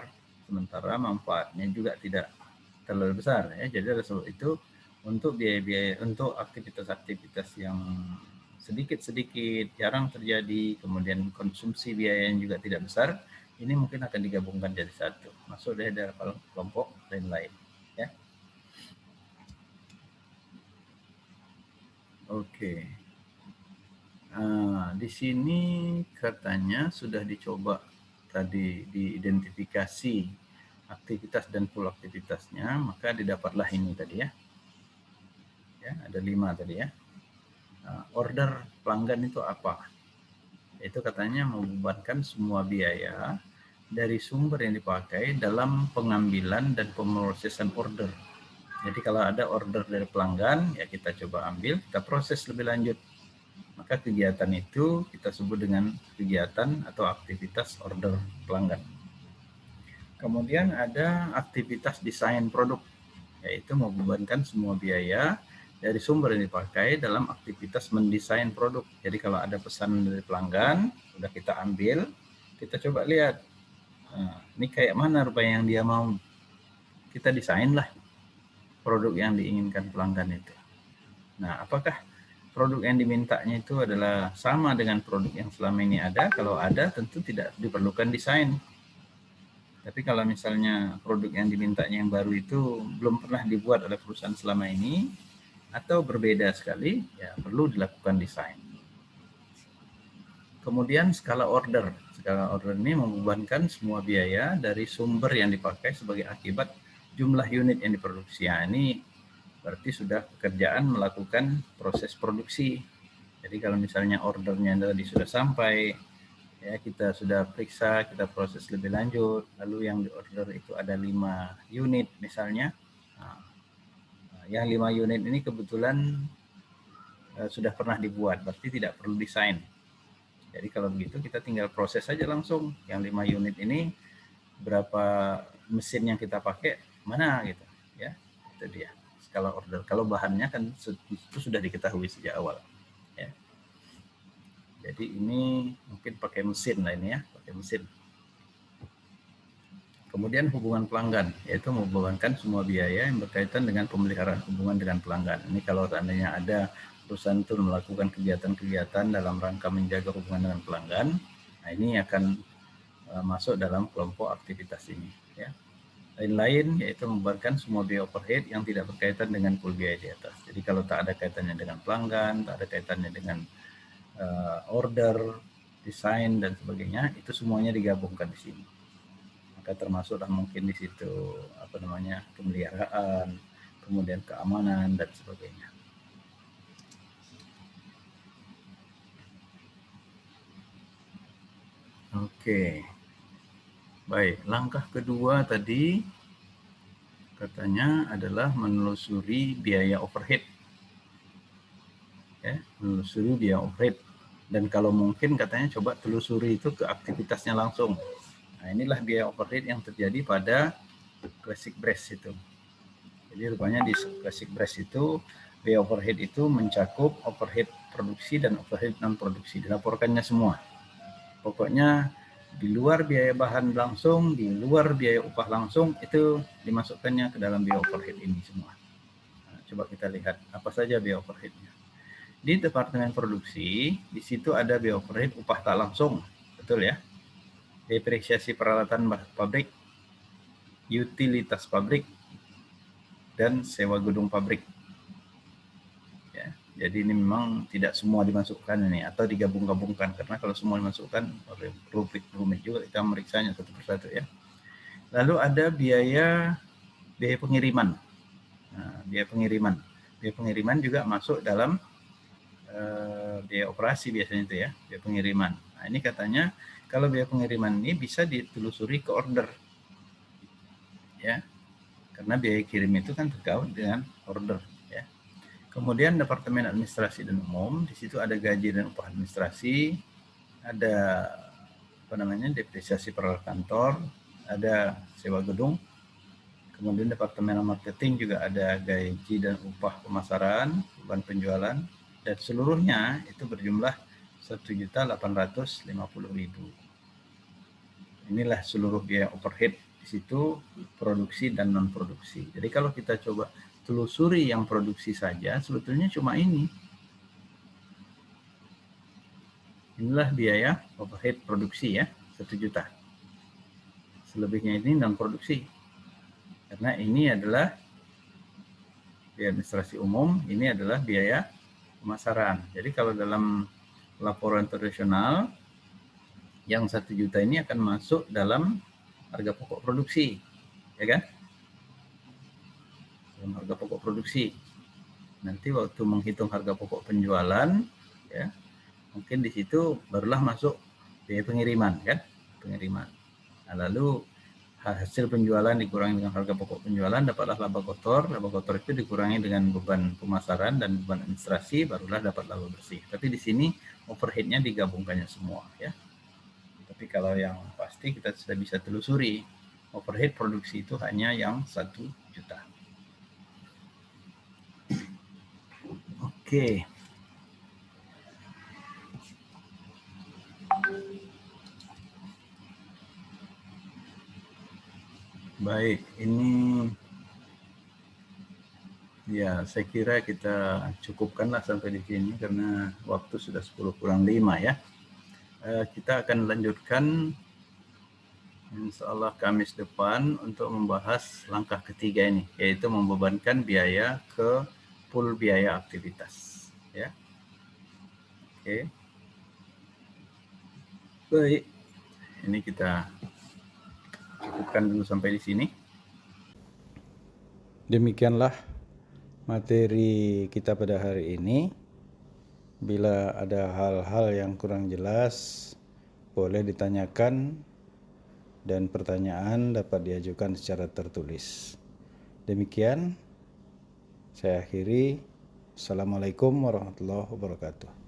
Sementara manfaatnya juga tidak terlalu besar ya. Jadi oleh sebab itu untuk biaya-biaya untuk aktivitas-aktivitas yang sedikit-sedikit jarang terjadi, kemudian konsumsi biaya yang juga tidak besar, ini mungkin akan digabungkan jadi satu, masuk dalam kelompok lain-lain ya. Oke. Di sini katanya sudah dicoba tadi diidentifikasi aktivitas dan pool aktivitasnya, maka didapatlah ini tadi ya. Ya, ada 5 tadi ya. Order pelanggan itu apa? Itu katanya membebankan semua biaya dari sumber yang dipakai dalam pengambilan dan pemrosesan order. Jadi kalau ada order dari pelanggan, ya kita coba ambil, kita proses lebih lanjut. Maka kegiatan itu kita sebut dengan kegiatan atau aktivitas order pelanggan. Kemudian ada aktivitas desain produk, yaitu membebankan semua biaya dari sumber yang dipakai dalam aktivitas mendesain produk. Jadi kalau ada pesan dari pelanggan, udah kita ambil, kita coba lihat, ini kayak mana rupanya yang dia mau. Kita desain lah produk yang diinginkan pelanggan itu. Nah, apakah produk yang dimintanya itu adalah sama dengan produk yang selama ini ada? Kalau ada, tentu tidak diperlukan desain. Tapi kalau misalnya produk yang dimintanya yang baru itu belum pernah dibuat oleh perusahaan selama ini, atau berbeda sekali, ya perlu dilakukan desain. Kemudian skala order. Skala order ini membebankan semua biaya dari sumber yang dipakai sebagai akibat jumlah unit yang diproduksi. Ya, ini berarti sudah pekerjaan melakukan proses produksi. Jadi kalau misalnya ordernya tadi sudah sampai, ya kita sudah periksa, kita proses lebih lanjut, lalu yang diorder itu ada 5 unit misalnya. Nah, yang 5 unit ini kebetulan sudah pernah dibuat, berarti tidak perlu desain. Jadi kalau begitu kita tinggal proses saja langsung. Yang 5 unit ini berapa mesin yang kita pakai, mana gitu ya. Itu dia skala order. Kalau bahannya kan itu sudah diketahui sejak awal ya. Jadi ini mungkin pakai mesin lah ini ya, pakai mesin. Kemudian hubungan pelanggan, yaitu membebankan semua biaya yang berkaitan dengan pemeliharaan hubungan dengan pelanggan. Ini kalau seandainya ada perusahaan itu melakukan kegiatan-kegiatan dalam rangka menjaga hubungan dengan pelanggan, nah ini akan masuk dalam kelompok aktivitas ini. Ya. Lain-lain yaitu membebankan semua biaya overhead yang tidak berkaitan dengan pool biaya di atas. Jadi kalau tak ada kaitannya dengan pelanggan, tak ada kaitannya dengan order, desain dan sebagainya, itu semuanya digabungkan di sini. Maka termasuklah mungkin di situ pemeliharaan, kemudian keamanan dan sebagainya. Oke. Baik, langkah kedua tadi katanya adalah menelusuri biaya overhead. Ya, menelusuri biaya overhead. Dan kalau mungkin katanya coba telusuri itu ke aktivitasnya langsung. Nah, inilah biaya overhead yang terjadi pada classic brass itu. Jadi rupanya di classic brass itu biaya overhead itu mencakup overhead produksi dan overhead non produksi, dilaporkannya semua. Pokoknya di luar biaya bahan langsung, di luar biaya upah langsung, itu dimasukkannya ke dalam biaya overhead ini semua. Nah, coba kita lihat apa saja biaya overheadnya. Di departemen produksi, di situ ada biaya overhead upah tak langsung, betul ya? Depresiasi peralatan pabrik, utilitas pabrik, dan sewa gedung pabrik. Ya, Jadi ini memang tidak semua dimasukkan ini atau digabung-gabungkan, karena kalau semua dimasukkan rumit juga kita meriksanya satu persatu ya. Lalu ada biaya pengiriman. Nah, biaya pengiriman juga masuk dalam biaya operasi biasanya itu ya, biaya pengiriman. Nah, ini katanya kalau biaya pengiriman ini bisa ditelusuri ke order ya, karena biaya kirim itu kan terkait dengan order ya. Kemudian Departemen Administrasi dan Umum, di situ ada gaji dan upah administrasi, ada depresiasi peralatan kantor, ada sewa gedung. Kemudian Departemen Marketing juga ada gaji dan upah pemasaran, beban penjualan, dan seluruhnya itu berjumlah 1.850.000. Inilah seluruh biaya overhead, di situ produksi dan non produksi. Jadi kalau kita coba telusuri yang produksi saja, sebetulnya cuma ini. Inilah biaya overhead produksi ya, 1 juta. Selebihnya ini non produksi. Karena ini adalah biaya administrasi umum, ini adalah biaya pemasaran. Jadi kalau dalam laporan tradisional, yang 1 juta ini akan masuk dalam harga pokok produksi, ya kan? Dalam harga pokok produksi. Nanti waktu menghitung harga pokok penjualan, ya, mungkin di situ barulah masuk biaya pengiriman, kan? Pengiriman. Nah, lalu hasil penjualan dikurangi dengan harga pokok penjualan, dapatlah laba kotor. Laba kotor itu dikurangi dengan beban pemasaran dan beban administrasi, barulah dapat laba bersih. Tapi di sini overhead-nya digabungkannya semua, ya. Tapi kalau yang pasti kita sudah bisa telusuri, overhead produksi itu hanya yang 1 juta. Oke. Baik, ini ya saya kira kita cukupkanlah sampai di sini karena waktu sudah 10 kurang 5 ya. Kita akan lanjutkan insya Allah Kamis depan untuk membahas langkah ketiga ini, yaitu membebankan biaya ke pool biaya aktivitas. Ya, oke. Baik, ini kita cukupkan dulu sampai di sini. Demikianlah materi kita pada hari ini. Bila ada hal-hal yang kurang jelas, boleh ditanyakan dan pertanyaan dapat diajukan secara tertulis. Demikian, saya akhiri. Assalamualaikum warahmatullahi wabarakatuh.